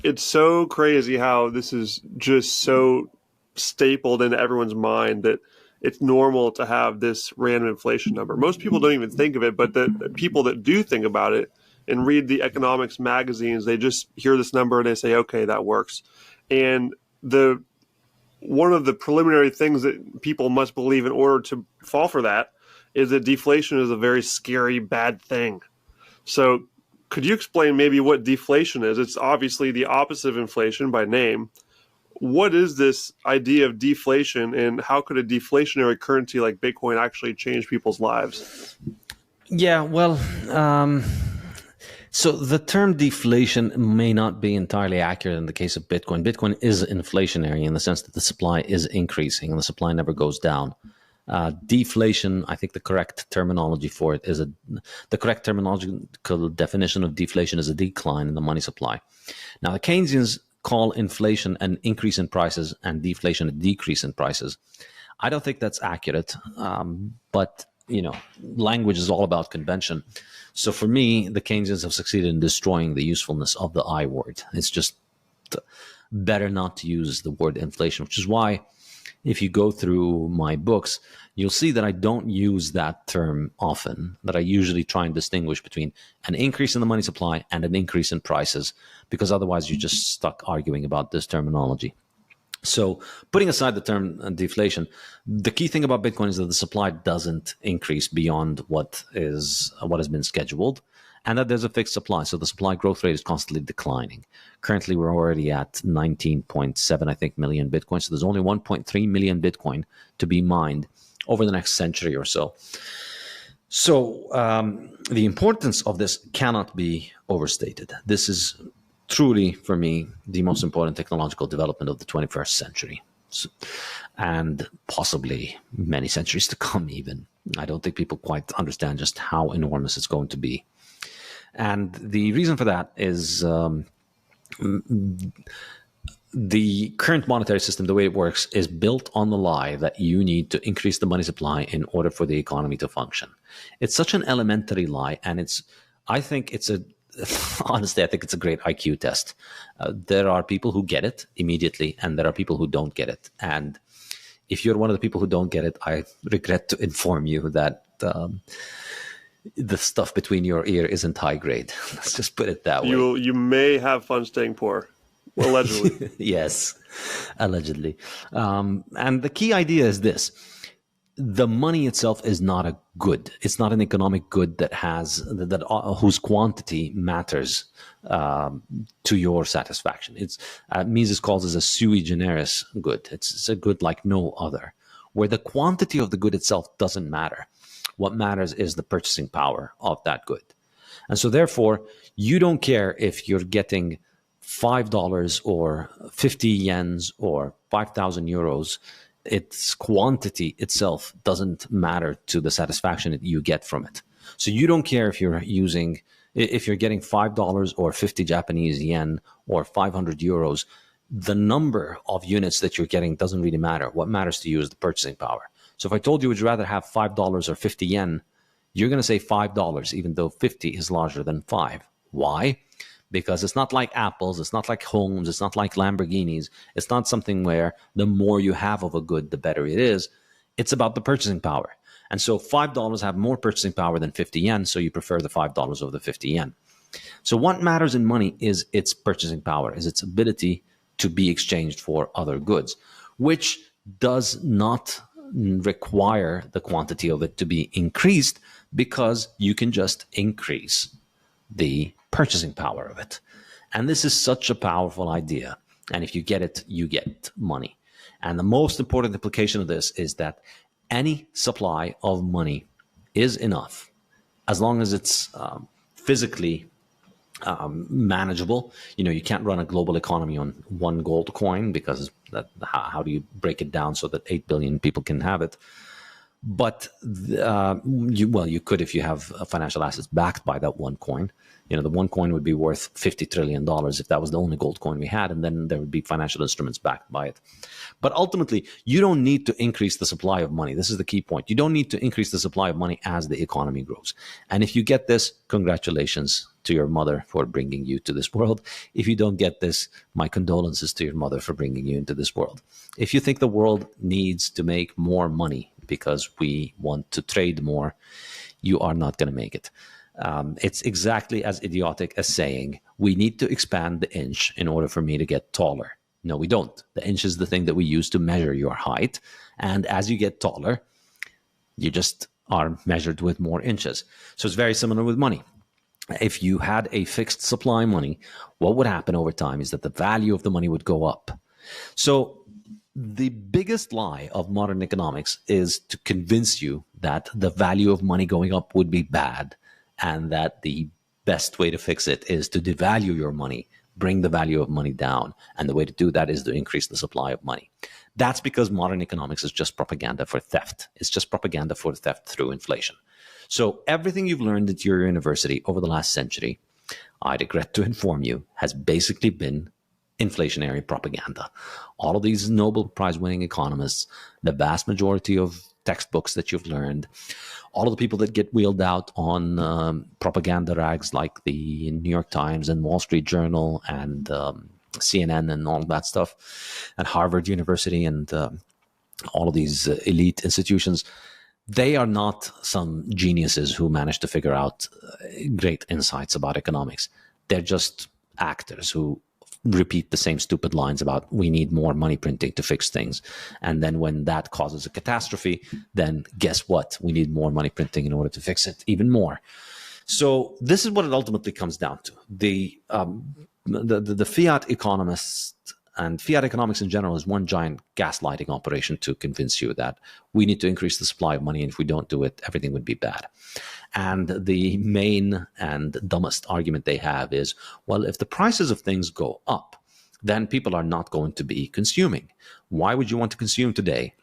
it's so crazy how this is just so stapled into everyone's mind that it's normal to have this random inflation number. Most people don't even think of it, but the people that do think about it and read the economics magazines, they just hear this number and they say, okay, that works. And one of the preliminary things that people must believe in order to fall for that is that deflation is a very scary, bad thing. So could you explain maybe what deflation is? It's obviously the opposite of inflation by name. What is this idea of deflation, and how could a deflationary currency like Bitcoin actually change people's lives? Yeah, well, so the term deflation may not be entirely accurate in the case of Bitcoin. Bitcoin is inflationary in the sense that the supply is increasing and the supply never goes down. Deflation, I think the correct terminology for it is the correct terminological definition of deflation is a decline in the money supply. Now, the Keynesians call inflation an increase in prices and deflation a decrease in prices. I don't think that's accurate, but language is all about convention. So for me, the Keynesians have succeeded in destroying the usefulness of the I word. It's just better not to use the word inflation, which is why if you go through my books, you'll see that I don't use that term often, that I usually try and distinguish between an increase in the money supply and an increase in prices, because otherwise you're just stuck arguing about this terminology. So putting aside the term deflation, the key thing about Bitcoin is that the supply doesn't increase beyond what has been scheduled, and that there's a fixed supply. So the supply growth rate is constantly declining. Currently, we're already at 19.7, I think, million Bitcoin. So there's only 1.3 million Bitcoin to be mined over the next century or so. So the importance of this cannot be overstated. This is truly, for me, the most important technological development of the 21st century, and possibly many centuries to come even. I don't think people quite understand just how enormous it's going to be. And the reason for that is the current monetary system, the way it works, is built on the lie that you need to increase the money supply in order for the economy to function. It's such an elementary lie, and honestly, I think it's a great IQ test. There are people who get it immediately, and there are people who don't get it. And if you're one of the people who don't get it, I regret to inform you that the stuff between your ear isn't high grade. Let's just put it that way. You may have fun staying poor, allegedly. Yes, allegedly. And the key idea is this. The money itself is not a good. It's not an economic good that whose quantity matters to your satisfaction. Mises calls it a sui generis good. It's a good like no other, where the quantity of the good itself doesn't matter. What matters is the purchasing power of that good. And so therefore, you don't care if you're getting $5 or 50 yens or 5,000 euros. Its quantity itself doesn't matter to the satisfaction that you get from it. So you don't care if you're getting $5 or 50 Japanese yen or 500 euros. The number of units that you're getting doesn't really matter. What matters to you is the purchasing power. So if I told you would you rather have $5 or 50 yen, you're going to say $5, even though 50 is larger than 5. Why? Because it's not like apples, it's not like homes, it's not like Lamborghinis. It's not something where the more you have of a good, the better it is. It's about the purchasing power. And so $5 have more purchasing power than 50 yen, so you prefer the $5 over the 50 yen. So what matters in money is its purchasing power, is its ability to be exchanged for other goods, which does not require the quantity of it to be increased because you can just increase the purchasing power of it. And this is such a powerful idea. And if you get it, you get money. And the most important implication of this is that any supply of money is enough as long as it's physically manageable. You can't run a global economy on one gold coin, because how do you break it down so that 8 billion people can have it? But you could if you have financial assets backed by that one coin. The one coin would be worth $50 trillion if that was the only gold coin we had, and then there would be financial instruments backed by it. But ultimately, you don't need to increase the supply of money. This is the key point. You don't need to increase the supply of money as the economy grows. And if you get this, congratulations to your mother for bringing you to this world. If you don't get this, my condolences to your mother for bringing you into this world. If you think the world needs to make more money because we want to trade more, you are not going to make it. It's exactly as idiotic as saying, we need to expand the inch in order for me to get taller. No, we don't. The inch is the thing that we use to measure your height. And as you get taller, you just are measured with more inches. So it's very similar with money. If you had a fixed supply of money, what would happen over time is that the value of the money would go up. So the biggest lie of modern economics is to convince you that the value of money going up would be bad, and that the best way to fix it is to devalue your money, bring the value of money down. And the way to do that is to increase the supply of money. That's because modern economics is just propaganda for theft. It's just propaganda for theft through inflation. So everything you've learned at your university over the last century, I regret to inform you, has basically been inflationary propaganda. All of these Nobel Prize winning economists, the vast majority of textbooks that you've learned, all of the people that get wheeled out on propaganda rags like the New York Times and Wall Street Journal and CNN and all that stuff, and Harvard University and all of these elite institutions, they are not some geniuses who managed to figure out great insights about economics. They're just actors who repeat the same stupid lines about we need more money printing to fix things. And then when that causes a catastrophe, then guess what? We need more money printing in order to fix it even more. So this is what it ultimately comes down to. The fiat economists and fiat economics in general is one giant gaslighting operation to convince you that we need to increase the supply of money, and if we don't do it, everything would be bad. And the main and dumbest argument they have is, well, if the prices of things go up, then people are not going to be consuming. Why would you want to consume today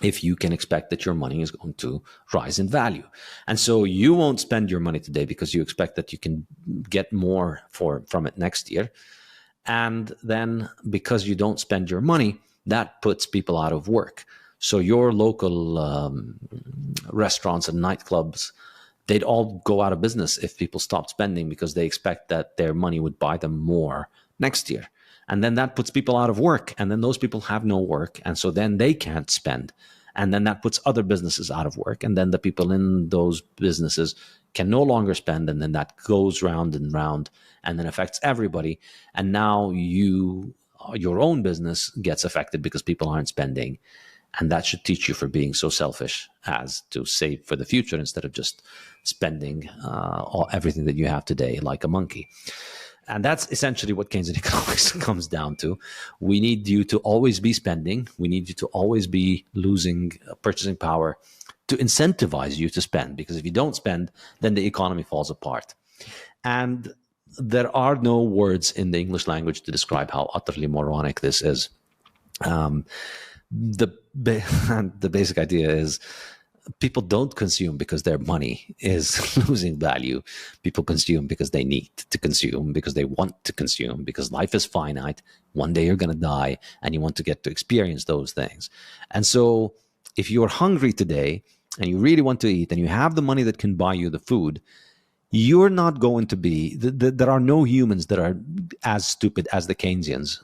if you can expect that your money is going to rise in value? And so you won't spend your money today because you expect that you can get more from it next year. And then because you don't spend your money, that puts people out of work. So your local restaurants and nightclubs, they'd all go out of business if people stopped spending, because they expect that their money would buy them more next year. And then that puts people out of work, and then those people have no work, and so then they can't spend. And then that puts other businesses out of work, and then the people in those businesses can no longer spend, and then that goes round and round and then affects everybody. And now your own business gets affected because people aren't spending. And that should teach you for being so selfish as to save for the future instead of just spending everything that you have today like a monkey. And that's essentially what Keynesian economics comes down to. We need you to always be spending. We need you to always be losing purchasing power to incentivize you to spend. Because if you don't spend, then the economy falls apart. And there are no words in the English language to describe how utterly moronic this is. The basic idea is people don't consume because their money is losing value. People consume because they need to consume, because they want to consume, because life is finite. One day you're going to die and you want to get to experience those things. And so if you're hungry today and you really want to eat and you have the money that can buy you the food, you're not going to be, there are no humans that are as stupid as the Keynesians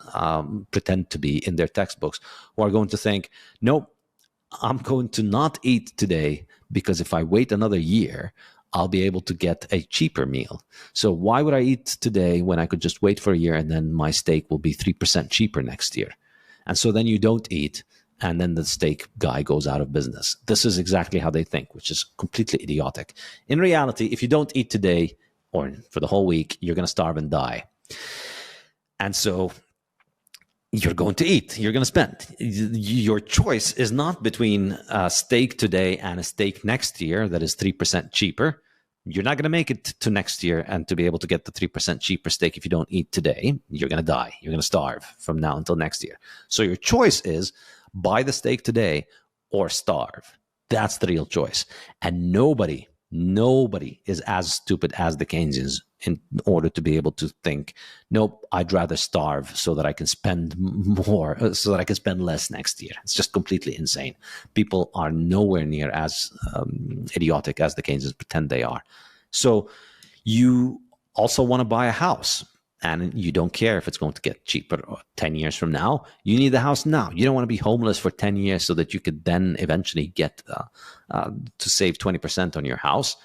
pretend to be in their textbooks, who are going to think, nope, I'm going to not eat today because if I wait another year, I'll be able to get a cheaper meal. So why would I eat today when I could just wait for a year and then my steak will be 3% cheaper next year? And so then you don't eat. and then the stake guy goes out of business. This is exactly how they think, which is completely idiotic. In reality, if you don't eat today or for the whole week, you're going to starve and die. And so you're going to eat, you're going to spend. Your choice is not between a steak today and a steak next year that is 3% cheaper. You're not going to make it to next year and to be able to get the 3% cheaper steak if you don't eat today. You're going to die. You're going to starve from now until next year. So your choice is buy the steak today or starve. That's the real choice. And nobody is as stupid as the Keynesians in order to be able to think, nope, I'd rather starve so that I can spend more, so that I can spend less next year. It's just completely insane. People are nowhere near as idiotic as the Keynesians pretend they are. So you also want to buy a house, and you don't care if it's going to get cheaper 10 years from now. You need the house now. You don't want to be homeless for 10 years so that you could then eventually get to save 20% on your house.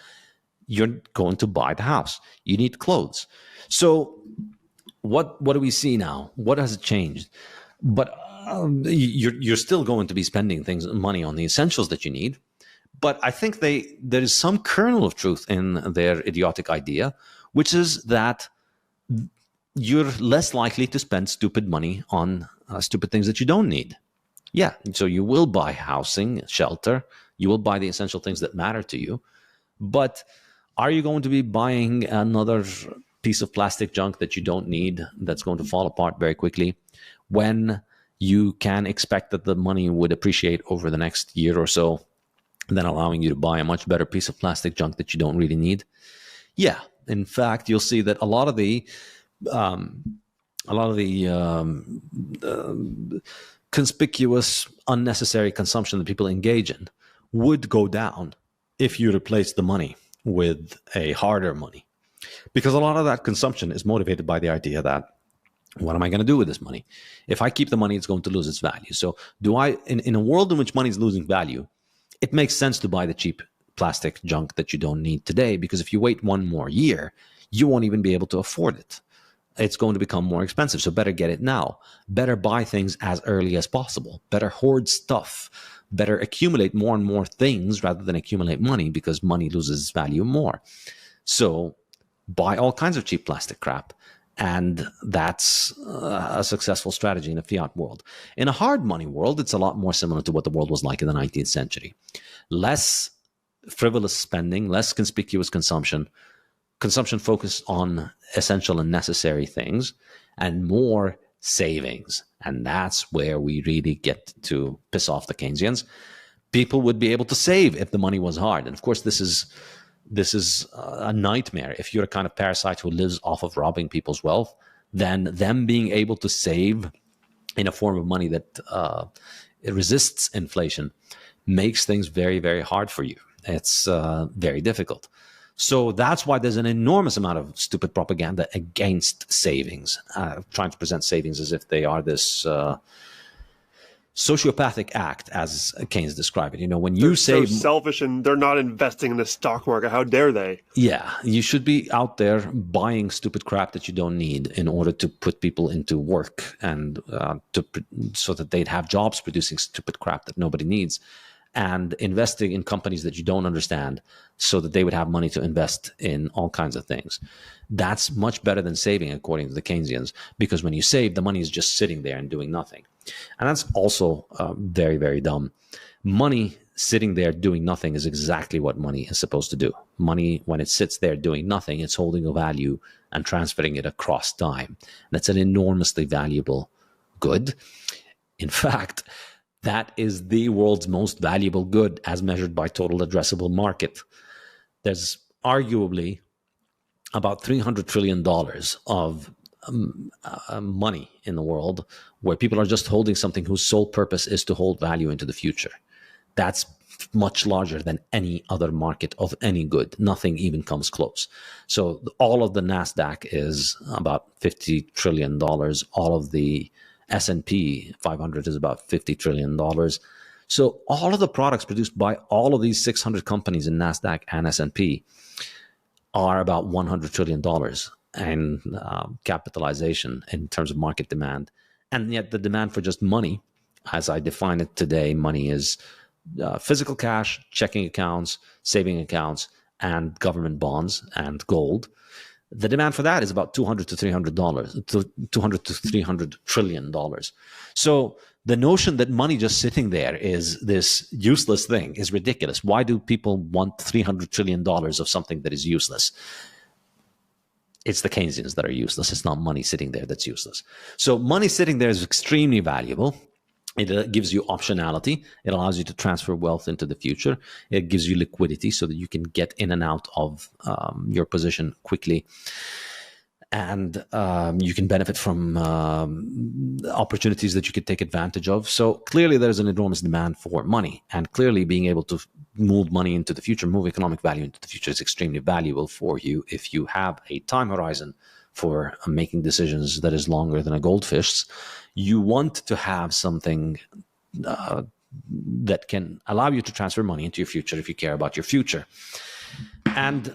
You're going to buy the house. You need clothes. So what do we see now? What has changed? But you're still going to be spending money on the essentials that you need. But I think there is some kernel of truth in their idiotic idea, which is that you're less likely to spend stupid money on stupid things that you don't need. Yeah, so you will buy housing, shelter. You will buy the essential things that matter to you. But are you going to be buying another piece of plastic junk that you don't need, that's going to fall apart very quickly, when you can expect that the money would appreciate over the next year or so, then allowing you to buy a much better piece of plastic junk that you don't really need? Yeah, in fact, you'll see that a lot of the conspicuous, unnecessary consumption that people engage in would go down if you replace the money with a harder money. Because a lot of that consumption is motivated by the idea that, what am I going to do with this money? If I keep the money, it's going to lose its value. So in a world in which money is losing value, it makes sense to buy the cheap plastic junk that you don't need today, because if you wait one more year, you won't even be able to afford it. It's going to become more expensive. So better get it now. Better buy things as early as possible. Better hoard stuff. Better accumulate more and more things rather than accumulate money, because money loses value more. So buy all kinds of cheap plastic crap. And that's a successful strategy in a fiat world. In a hard money world, it's a lot more similar to what the world was like in the 19th century. Less frivolous spending, less conspicuous consumption focused on essential and necessary things, and more savings. And that's where we really get to piss off the Keynesians. People would be able to save if the money was hard. And of course, this is a nightmare. If you're a kind of parasite who lives off of robbing people's wealth, then them being able to save in a form of money that it resists inflation makes things very, very hard for you. It's very difficult. So that's why there's an enormous amount of stupid propaganda against savings, trying to present savings as if they are this sociopathic act, as Keynes described it. You know, when you save, so selfish, and they're not investing in the stock market. How dare they? Yeah, you should be out there buying stupid crap that you don't need in order to put people into work, and so that they'd have jobs producing stupid crap that nobody needs, and investing in companies that you don't understand so that they would have money to invest in all kinds of things. That's much better than saving, according to the Keynesians, because when you save, the money is just sitting there and doing nothing. And that's also very, very dumb. Money sitting there doing nothing is exactly what money is supposed to do. Money, when it sits there doing nothing, it's holding a value and transferring it across time. That's an enormously valuable good. In fact, that is the world's most valuable good as measured by total addressable market. There's arguably about $300 trillion of money in the world where people are just holding something whose sole purpose is to hold value into the future. That's much larger than any other market of any good. Nothing even comes close. So all of the NASDAQ is about $50 trillion. All of the S&P 500 is about $50 trillion. So all of the products produced by all of these 600 companies in NASDAQ and S&P are about $100 trillion in capitalization in terms of market demand. And yet the demand for just money as I define it today, money is physical cash, checking accounts, saving accounts, and government bonds and gold. The demand for that is about $200 to $300 trillion. So the notion that money just sitting there is this useless thing is ridiculous. Why do people want $300 trillion of something that is useless? It's the Keynesians that are useless. It's not money sitting there that's useless. So money sitting there is extremely valuable. It gives you optionality. It allows you to transfer wealth into the future. It gives you liquidity so that you can get in and out of your position quickly. And you can benefit from opportunities that you could take advantage of. So clearly there's an enormous demand for money. And clearly being able to move money into the future, move economic value into the future is extremely valuable for you if you have a time horizon for making decisions that is longer than a goldfish's. You want to have something that can allow you to transfer money into your future if you care about your future. And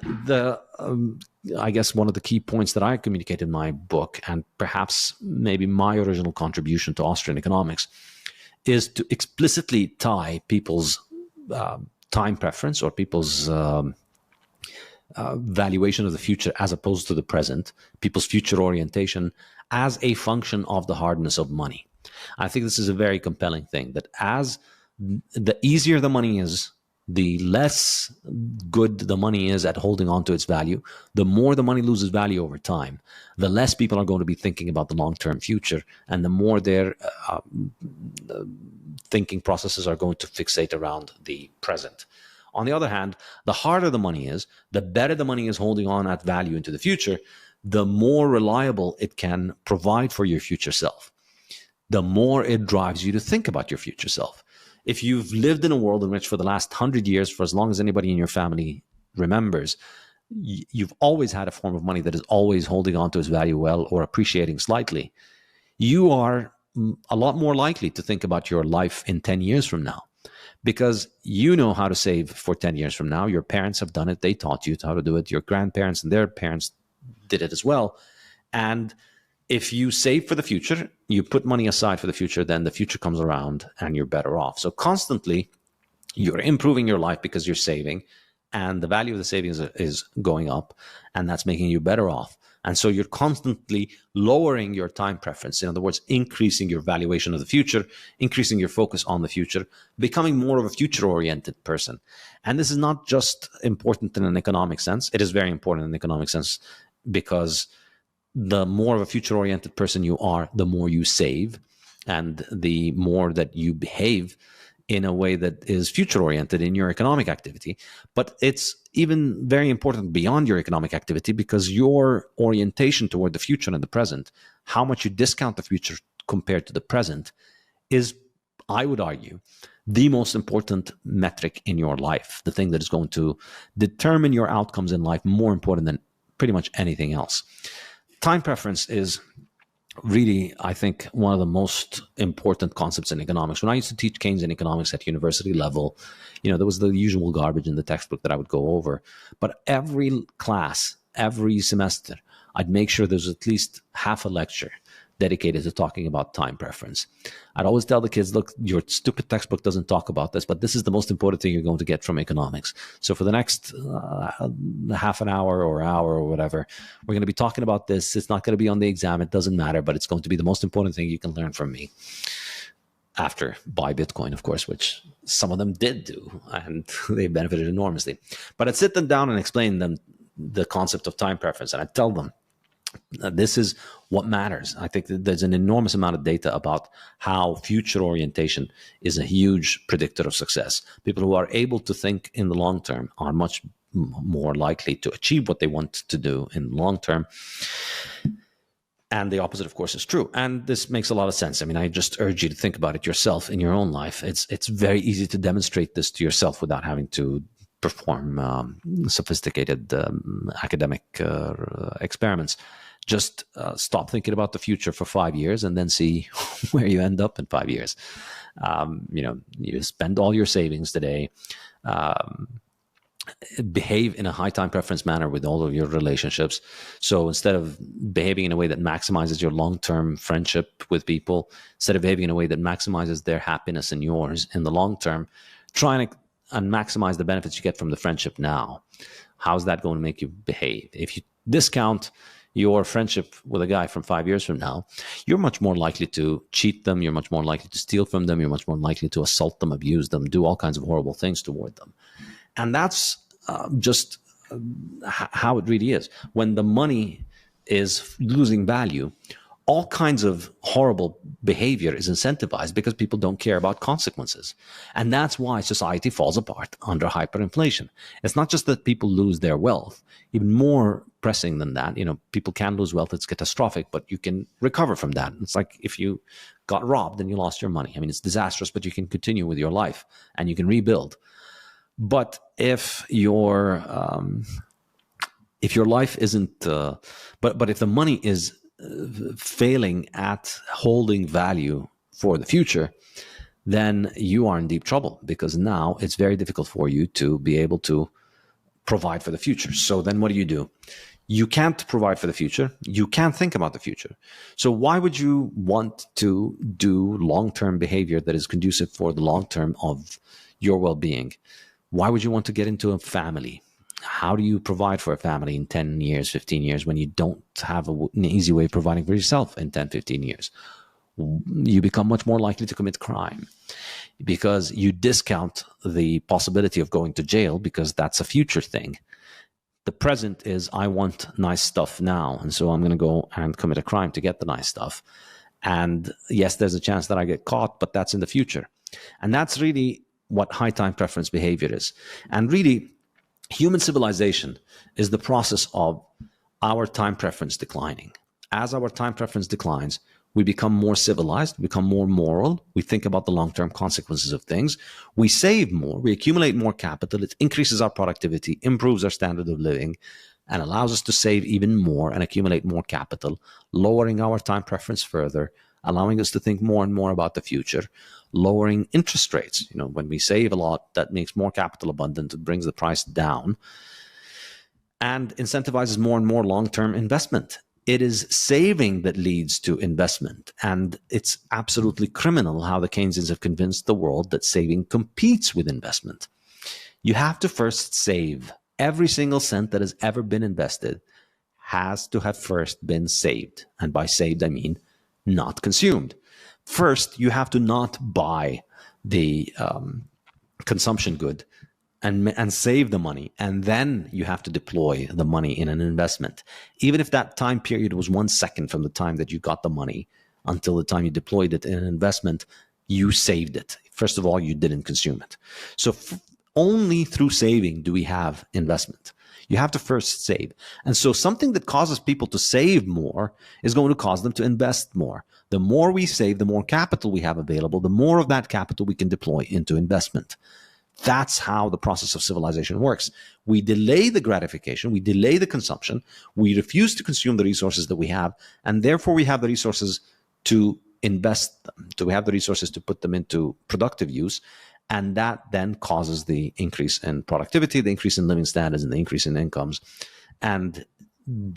I guess one of the key points that I communicate in my book, and perhaps maybe my original contribution to Austrian economics, is to explicitly tie people's time preference or people's valuation of the future as opposed to the present, people's future orientation, as a function of the hardness of money. I think this is a very compelling thing, that as the easier the money is, the less good the money is at holding on to its value, the more the money loses value over time, the less people are going to be thinking about the long-term future, and the more their thinking processes are going to fixate around the present. On the other hand, the harder the money is, the better the money is holding on at value into the future, the more reliable it can provide for your future self, the more it drives you to think about your future self. If you've lived in a world in which for the last 100 years, for as long as anybody in your family remembers, you've always had a form of money that is always holding on to its value well or appreciating slightly, you are a lot more likely to think about your life in 10 years from now. Because you know how to save for 10 years from now. Your parents have done it. They taught you how to do it. Your grandparents and their parents did it as well. And if you save for the future, you put money aside for the future, then the future comes around and you're better off. So constantly you're improving your life because you're saving, and the value of the savings is going up, and that's making you better off. And so you're constantly lowering your time preference. In other words, increasing your valuation of the future, increasing your focus on the future, becoming more of a future-oriented person. And this is not just important in an economic sense. It is very important in an economic sense, because the more of a future-oriented person you are, the more you save, and the more that you behave in a way that is future-oriented in your economic activity. But it's even very important beyond your economic activity, because your orientation toward the future and the present, how much you discount the future compared to the present, is, I would argue, the most important metric in your life, the thing that is going to determine your outcomes in life more important than pretty much anything else. Time preference is really, I think, one of the most important concepts in economics. When I used to teach Keynesian economics at university level, there was the usual garbage in the textbook that I would go over. But every class, every semester, I'd make sure there's at least half a lecture dedicated to talking about time preference. I'd always tell the kids, look, your stupid textbook doesn't talk about this, but this is the most important thing you're going to get from economics. So for the next half an hour or hour or whatever, we're going to be talking about this. It's not going to be on the exam. It doesn't matter, but it's going to be the most important thing you can learn from me. After buy Bitcoin, of course, which some of them did do, and they benefited enormously. But I'd sit them down and explain them the concept of time preference, and I'd tell them, this is what matters. I think that there's an enormous amount of data about how future orientation is a huge predictor of success. People who are able to think in the long term are much more likely to achieve what they want to do in the long term. And the opposite, of course, is true. And this makes a lot of sense. I mean, I just urge you to think about it yourself in your own life. It's very easy to demonstrate this to yourself without having to perform sophisticated academic experiments. Just stop thinking about the future for 5 years and then see where you end up in 5 years. You spend all your savings today. behave in a high time preference manner with all of your relationships. So instead of behaving in a way that maximizes your long-term friendship with people, instead of behaving in a way that maximizes their happiness and yours in the long term, trying to and maximize the benefits you get from the friendship now. How's that going to make you behave? If you discount your friendship with a guy from 5 years from now, you're much more likely to cheat them. You're much more likely to steal from them. You're much more likely to assault them, abuse them, do all kinds of horrible things toward them. And that's just how it really is. When the money is losing value, all kinds of horrible behavior is incentivized because people don't care about consequences. And that's why society falls apart under hyperinflation. It's not just that people lose their wealth. Even more pressing than that, people can lose wealth. It's catastrophic, but you can recover from that. It's like if you got robbed and you lost your money. I mean, it's disastrous, but you can continue with your life and you can rebuild. But if your life isn't, but if the money is failing at holding value for the future, then you are in deep trouble, because now it's very difficult for you to be able to provide for the future. So then what do? You can't provide for the future. You can't think about the future. So why would you want to do long-term behavior that is conducive for the long term of your well-being? Why would you want to get into a family? How do you provide for a family in 10 years, 15 years, when you don't have an easy way of providing for yourself in 10, 15 years? You become much more likely to commit crime because you discount the possibility of going to jail, because that's a future thing. The present is, I want nice stuff now, and so I'm going to go and commit a crime to get the nice stuff. And yes, there's a chance that I get caught, but that's in the future. And that's really what high time preference behavior is. And really, human civilization is the process of our time preference declining. As our time preference declines, we become more civilized, we become more moral, we think about the long-term consequences of things, we save more, we accumulate more capital, it increases our productivity, improves our standard of living, and allows us to save even more and accumulate more capital, lowering our time preference further, allowing us to think more and more about the future, lowering interest rates. When we save a lot, that makes more capital abundant, it brings the price down, and incentivizes more and more long-term investment. It is saving that leads to investment, and it's absolutely criminal how the Keynesians have convinced the world that saving competes with investment. You have to first save. Every single cent that has ever been invested has to have first been saved. And by saved, I mean not consumed. First, you have to not buy the consumption good and save the money. And then you have to deploy the money in an investment. Even if that time period was 1 second from the time that you got the money until the time you deployed it in an investment, you saved it. First of all, you didn't consume it. So only through saving do we have investment. You have to first save. And so something that causes people to save more is going to cause them to invest more. The more we save, the more capital we have available, the more of that capital we can deploy into investment. That's how the process of civilization works. We delay the gratification, we delay the consumption, we refuse to consume the resources that we have, and therefore we have the resources to invest them. So we have the resources to put them into productive use, and that then causes the increase in productivity, the increase in living standards, and the increase in incomes, and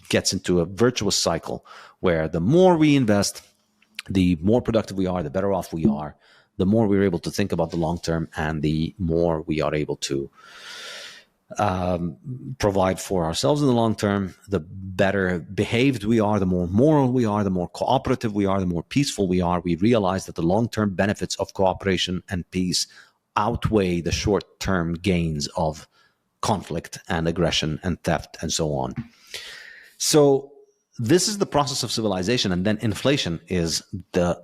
gets into a virtuous cycle where the more we invest, the more productive we are, the better off we are, the more we're able to think about the long term, and the more we are able to provide for ourselves in the long term, the better behaved we are, the more moral we are, the more cooperative we are, the more peaceful we are. We realize that the long-term benefits of cooperation and peace outweigh the short-term gains of conflict and aggression and theft and so on. So this is the process of civilization, and then inflation is the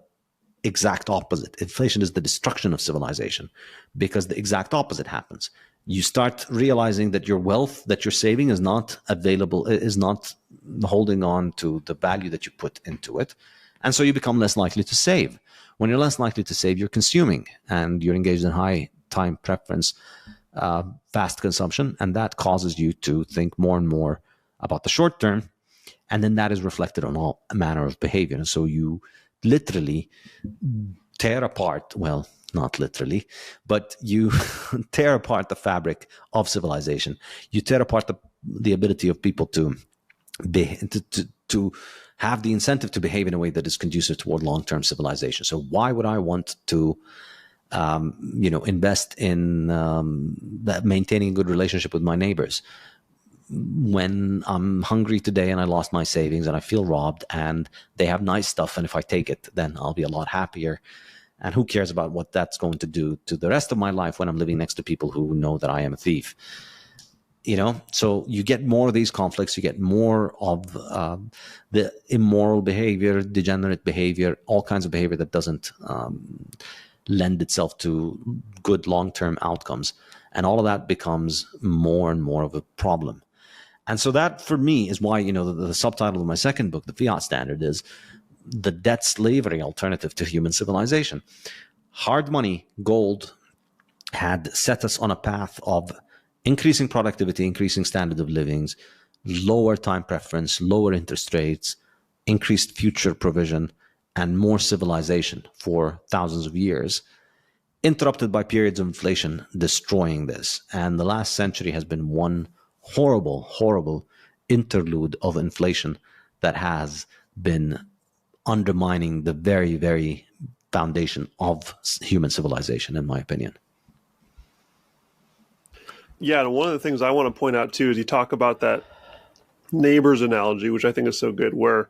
exact opposite. Inflation is the destruction of civilization, because the exact opposite happens. You start realizing that your wealth that you're saving is not available, is not holding on to the value that you put into it. And so you become less likely to save. When you're less likely to save, you're consuming, and you're engaged in high time preference, fast consumption. And that causes you to think more and more about the short term. And then that is reflected on all manner of behavior. And so you literally tear apart, well, not literally, but you tear apart the fabric of civilization. You tear apart the ability of people to have the incentive to behave in a way that is conducive toward long-term civilization. So why would I want to invest in maintaining a good relationship with my neighbors when I'm hungry today and I lost my savings and I feel robbed and they have nice stuff, and if I take it, then I'll be a lot happier. And who cares about what that's going to do to the rest of my life when I'm living next to people who know that I am a thief? So you get more of these conflicts, you get more of the immoral behavior, degenerate behavior, all kinds of behavior that doesn't lend itself to good long-term outcomes. And all of that becomes more and more of a problem. And so that, for me, is why, the subtitle of my second book, The Fiat Standard, is the debt slavery alternative to human civilization. Hard money, gold, had set us on a path of increasing productivity, increasing standard of livings, lower time preference, lower interest rates, increased future provision, and more civilization for thousands of years, interrupted by periods of inflation destroying this. And the last century has been one horrible, horrible interlude of inflation that has been undermining the very, very foundation of human civilization, in my opinion. Yeah, and one of the things I want to point out too is you talk about that neighbors analogy, which I think is so good, where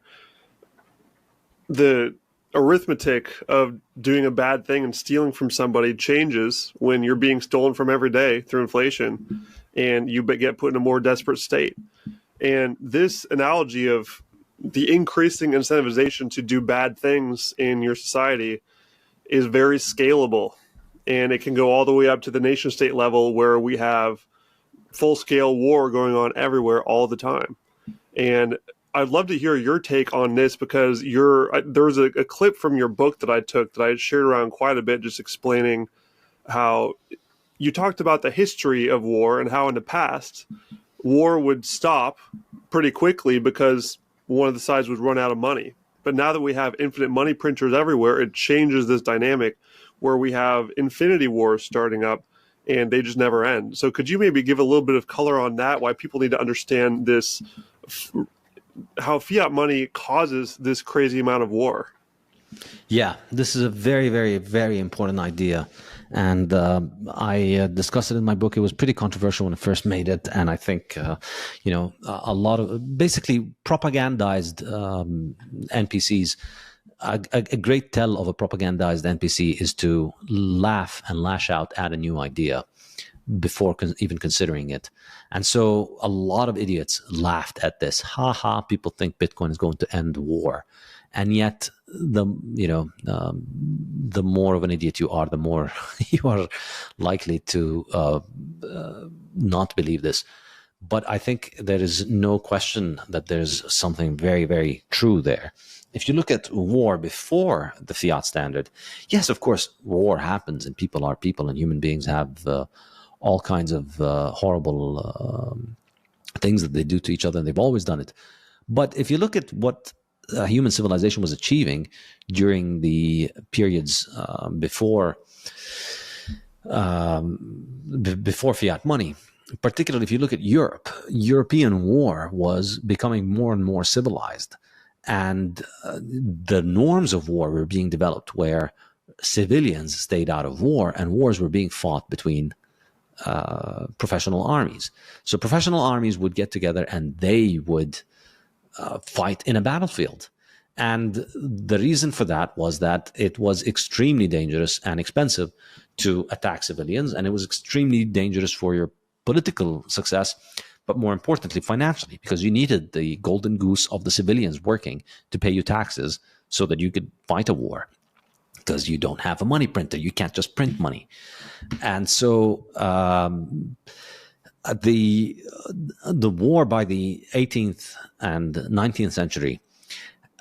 the arithmetic of doing a bad thing and stealing from somebody changes when you're being stolen from every day through inflation and you get put in a more desperate state. And this analogy of the increasing incentivization to do bad things in your society is very scalable. And it can go all the way up to the nation state level where we have full-scale war going on everywhere all the time. And I'd love to hear your take on this, because there was a clip from your book that I took that I shared around quite a bit, just explaining how you talked about the history of war and how in the past war would stop pretty quickly because one of the sides would run out of money. But now that we have infinite money printers everywhere, it changes this dynamic where we have infinity wars starting up and they just never end. So could you maybe give a little bit of color on that, why people need to understand this, how fiat money causes this crazy amount of war? Yeah, this is a very, very, very important idea. And I discussed it in my book. It was pretty controversial when I first made it. And I think, a lot of basically propagandized NPCs. A great tell of a propagandized NPC is to laugh and lash out at a new idea before even considering it. And so a lot of idiots laughed at this. Ha ha, people think Bitcoin is going to end war. And yet, the more of an idiot you are, the more you are likely to not believe this. But I think there is no question that there's something very, very true there. If you look at war before the Fiat Standard, yes, of course, war happens and people are people and human beings have all kinds of horrible things that they do to each other, and they've always done it. But if you look at what human civilization was achieving during the periods before fiat money, particularly if you look at Europe, European war was becoming more and more civilized. And the norms of war were being developed where civilians stayed out of war and wars were being fought between professional armies. So professional armies would get together and they would fight in a battlefield. And the reason for that was that it was extremely dangerous and expensive to attack civilians, and it was extremely dangerous for your political success, but more importantly, financially, because you needed the golden goose of the civilians working to pay you taxes so that you could fight a war, because you don't have a money printer. You can't just print money. And so the war by the 18th and 19th century,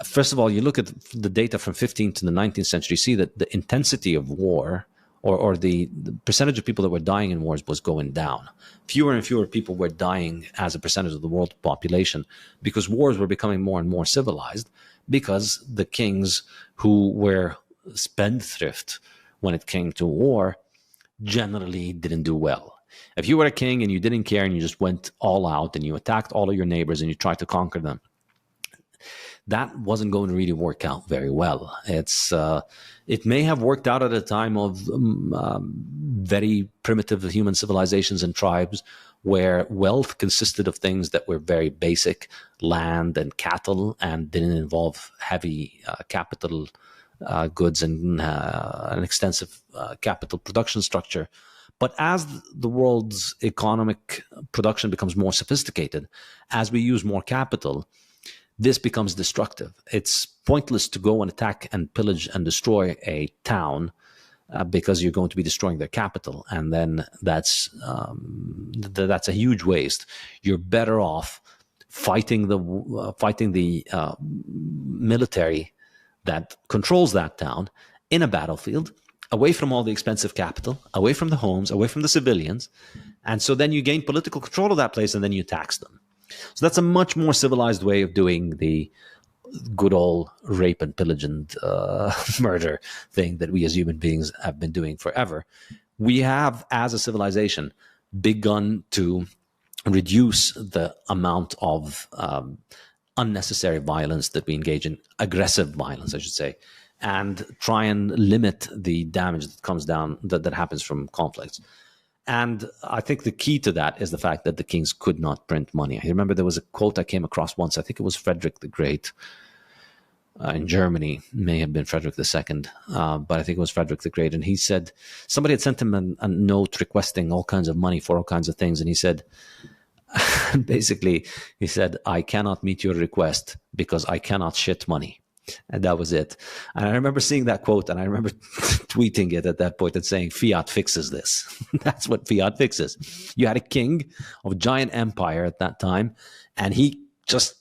first of all, you look at the data from 15th to the 19th century, you see that the intensity of war or the percentage of people that were dying in wars was going down. Fewer and fewer people were dying as a percentage of the world population because wars were becoming more and more civilized, because the kings who were spendthrift when it came to war generally didn't do well. If you were a king and you didn't care and you just went all out and you attacked all of your neighbors and you tried to conquer them, that wasn't going to really work out very well. It may have worked out at a time of very primitive human civilizations and tribes where wealth consisted of things that were very basic, land and cattle, and didn't involve heavy capital goods and an extensive capital production structure. But as the world's economic production becomes more sophisticated, as we use more capital, this becomes destructive. It's pointless to go and attack and pillage and destroy a town because you're going to be destroying their capital, and then that's a huge waste. You're better off fighting the military that controls that town in a battlefield, away from all the expensive capital, away from the homes, away from the civilians, and so then you gain political control of that place, and then you tax them. So that's a much more civilized way of doing the good old rape and pillage and murder thing that we as human beings have been doing forever. We have, as a civilization, begun to reduce the amount of unnecessary violence that we engage in, aggressive violence, I should say, and try and limit the damage that comes down, that happens from conflicts. And I think the key to that is the fact that the kings could not print money. I remember there was a quote I came across once. I think it was Frederick the Great in Germany. May have been Frederick II, but I think it was Frederick the Great. And he said, somebody had sent him a note requesting all kinds of money for all kinds of things. And he said, basically, he said, I cannot meet your request because I cannot shit money. And that was it. And I remember seeing that quote, and I remember tweeting it at that point and saying, Fiat fixes this. That's what Fiat fixes. You had a king of a giant empire at that time, and he just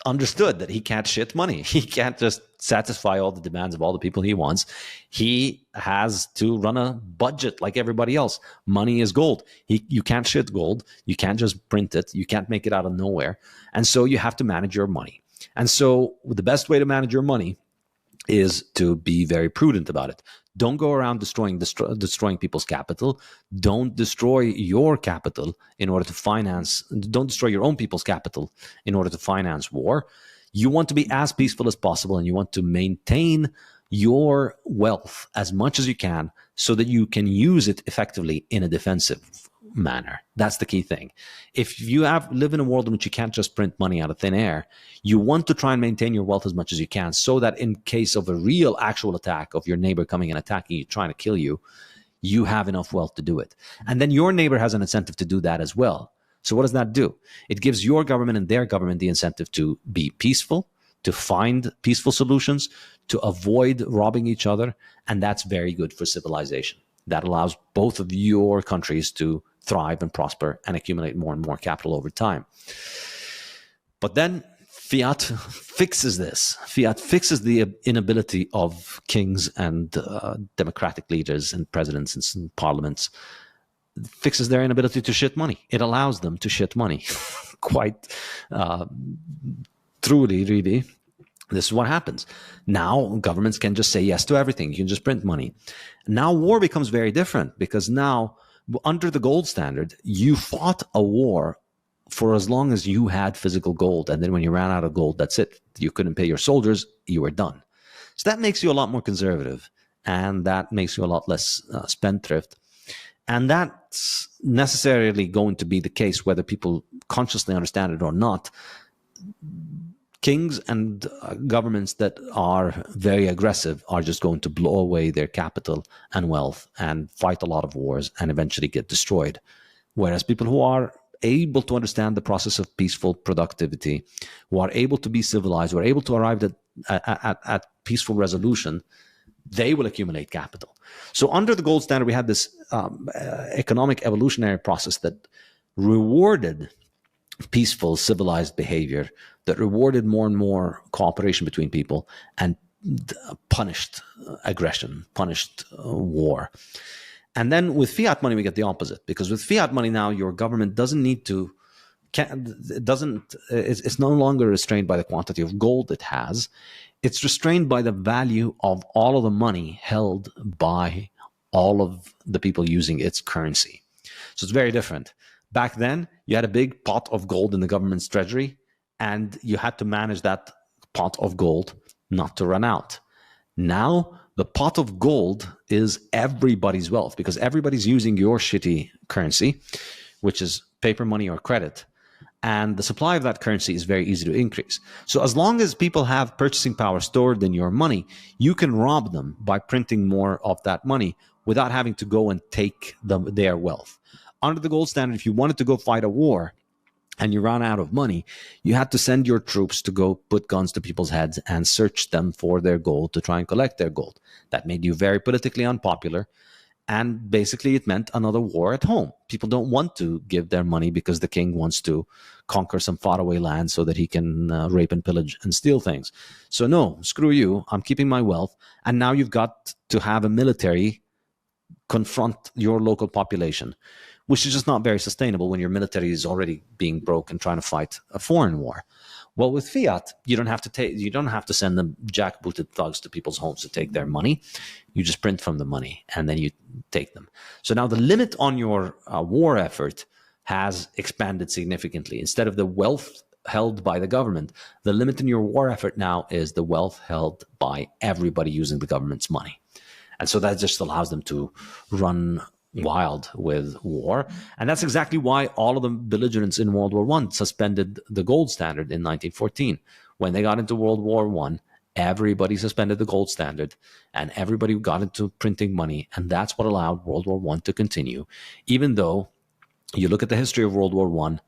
understood that he can't shit money. He can't just satisfy all the demands of all the people he wants. He has to run a budget like everybody else. Money is gold. You can't shit gold. You can't just print it. You can't make it out of nowhere. And so you have to manage your money. And so the best way to manage your money is to be very prudent about it. Don't go around destroying people's capital. Don't destroy your capital in order to finance. Don't destroy your own people's capital in order to finance war. You want to be as peaceful as possible, and you want to maintain your wealth as much as you can so that you can use it effectively in a defensive manner. That's the key thing. If you live in a world in which you can't just print money out of thin air, you want to try and maintain your wealth as much as you can so that in case of a real actual attack of your neighbor coming and attacking you, trying to kill you, you have enough wealth to do it. And then your neighbor has an incentive to do that as well. So what does that do? It gives your government and their government the incentive to be peaceful, to find peaceful solutions, to avoid robbing each other. And that's very good for civilization. That allows both of your countries to thrive and prosper and accumulate more and more capital over time. But then Fiat fixes this. Fiat fixes the inability of kings and democratic leaders and presidents and parliaments, fixes their inability to shit money. It allows them to shit money. Quite truly, really. This is what happens. Now governments can just say yes to everything. You can just print money. Now war becomes very different because now under the gold standard, you fought a war for as long as you had physical gold. And then when you ran out of gold, that's it. You couldn't pay your soldiers. You were done. So that makes you a lot more conservative, and that makes you a lot less spendthrift. And that's necessarily going to be the case whether people consciously understand it or not. Kings and governments that are very aggressive are just going to blow away their capital and wealth and fight a lot of wars and eventually get destroyed. Whereas people who are able to understand the process of peaceful productivity, who are able to be civilized, who are able to arrive at peaceful resolution, they will accumulate capital. So under the gold standard, we had this economic evolutionary process that rewarded peaceful, civilized behavior, that rewarded more and more cooperation between people and punished aggression, punished war. And then with fiat money, we get the opposite, because with fiat money now, your government doesn't need to it's no longer restrained by the quantity of gold it has. It's restrained by the value of all of the money held by all of the people using its currency. So it's very different. Back then, you had a big pot of gold in the government's treasury, and you had to manage that pot of gold not to run out. Now, the pot of gold is everybody's wealth because everybody's using your shitty currency, which is paper money or credit. And the supply of that currency is very easy to increase. So as long as people have purchasing power stored in your money, you can rob them by printing more of that money without having to go and take their wealth. Under the gold standard, if you wanted to go fight a war and you ran out of money, you had to send your troops to go put guns to people's heads and search them for their gold to try and collect their gold. That made you very politically unpopular. And basically, it meant another war at home. People don't want to give their money because the king wants to conquer some faraway land so that he can rape and pillage and steal things. So no, screw you. I'm keeping my wealth. And now you've got to have a military confront your local population, which is just not very sustainable when your military is already being broke and trying to fight a foreign war. Well, with fiat, you don't have to send them jackbooted thugs to people's homes to take their money. You just print from the money and then you take them. So now the limit on your war effort has expanded significantly. Instead of the wealth held by the government, the limit in your war effort now is the wealth held by everybody using the government's money. And so that just allows them to run wild with war. And that's exactly why all of the belligerents in World War I suspended the gold standard in 1914. When they got into World War I, everybody suspended the gold standard and everybody got into printing money. And that's what allowed World War I to continue. Even though you look at the history of World War I,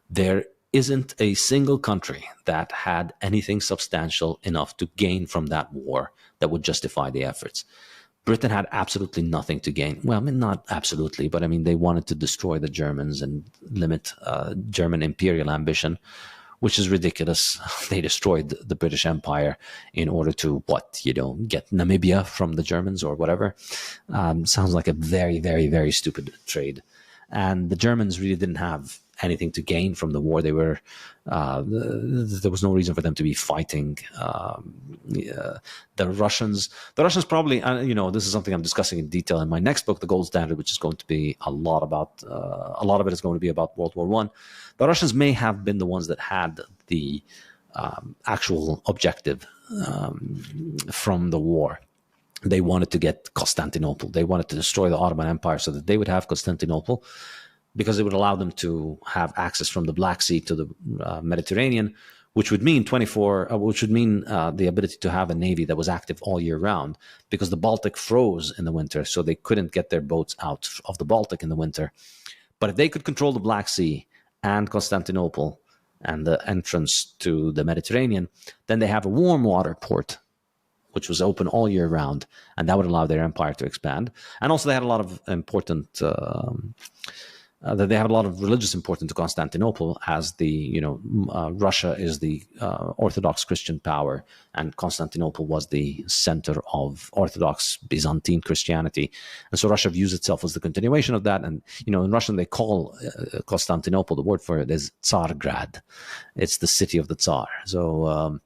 there isn't a single country that had anything substantial enough to gain from that war that would justify the efforts. Britain had absolutely nothing to gain. Well, I mean, not absolutely, but I mean, they wanted to destroy the Germans and limit German imperial ambition, which is ridiculous. They destroyed the British Empire in order to, get Namibia from the Germans or whatever. Sounds like a very, very, very stupid trade. And the Germans really didn't have anything to gain from the war. They were there was no reason for them to be fighting. The Russians probably, this is something I'm discussing in detail in my next book, The Gold Standard, which is going to be a lot of it is going to be about World War I. The Russians may have been the ones that had the actual objective from the war. They wanted to get Constantinople. They wanted to destroy the Ottoman Empire so that they would have Constantinople, because it would allow them to have access from the Black Sea to the Mediterranean, which would mean the ability to have a navy that was active all year round, because the Baltic froze in the winter, so they couldn't get their boats out of the Baltic in the winter. But if they could control the Black Sea and Constantinople and the entrance to the Mediterranean, then they have a warm water port, which was open all year round, and that would allow their empire to expand. And also they had a lot of important they have a lot of religious importance to Constantinople, as Russia is the Orthodox Christian power, and Constantinople was the center of Orthodox Byzantine Christianity. And so Russia views itself as the continuation of that. And, in Russian, they call Constantinople, the word for it is Tsargrad. It's the city of the Tsar. So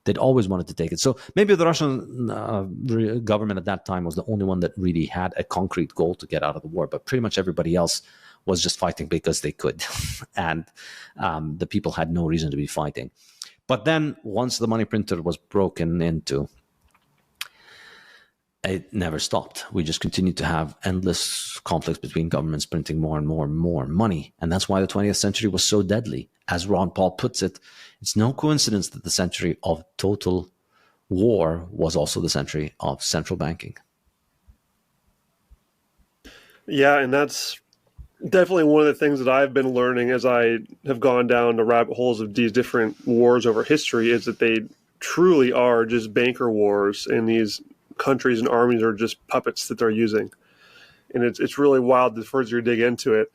they'd always wanted to take it. So maybe the Russian government at that time was the only one that really had a concrete goal to get out of the war, but pretty much everybody else was just fighting because they could. And the people had no reason to be fighting. But then once the money printer was broken into, it never stopped. We just continued to have endless conflicts between governments printing more and more and more money. And that's why the 20th century was so deadly. As Ron Paul puts it, it's no coincidence that the century of total war was also the century of central banking. Yeah, and that's definitely one of the things that I've been learning as I have gone down the rabbit holes of these different wars over history, is that they truly are just banker wars, and these countries and armies are just puppets that they're using. And it's really wild the further you dig into it.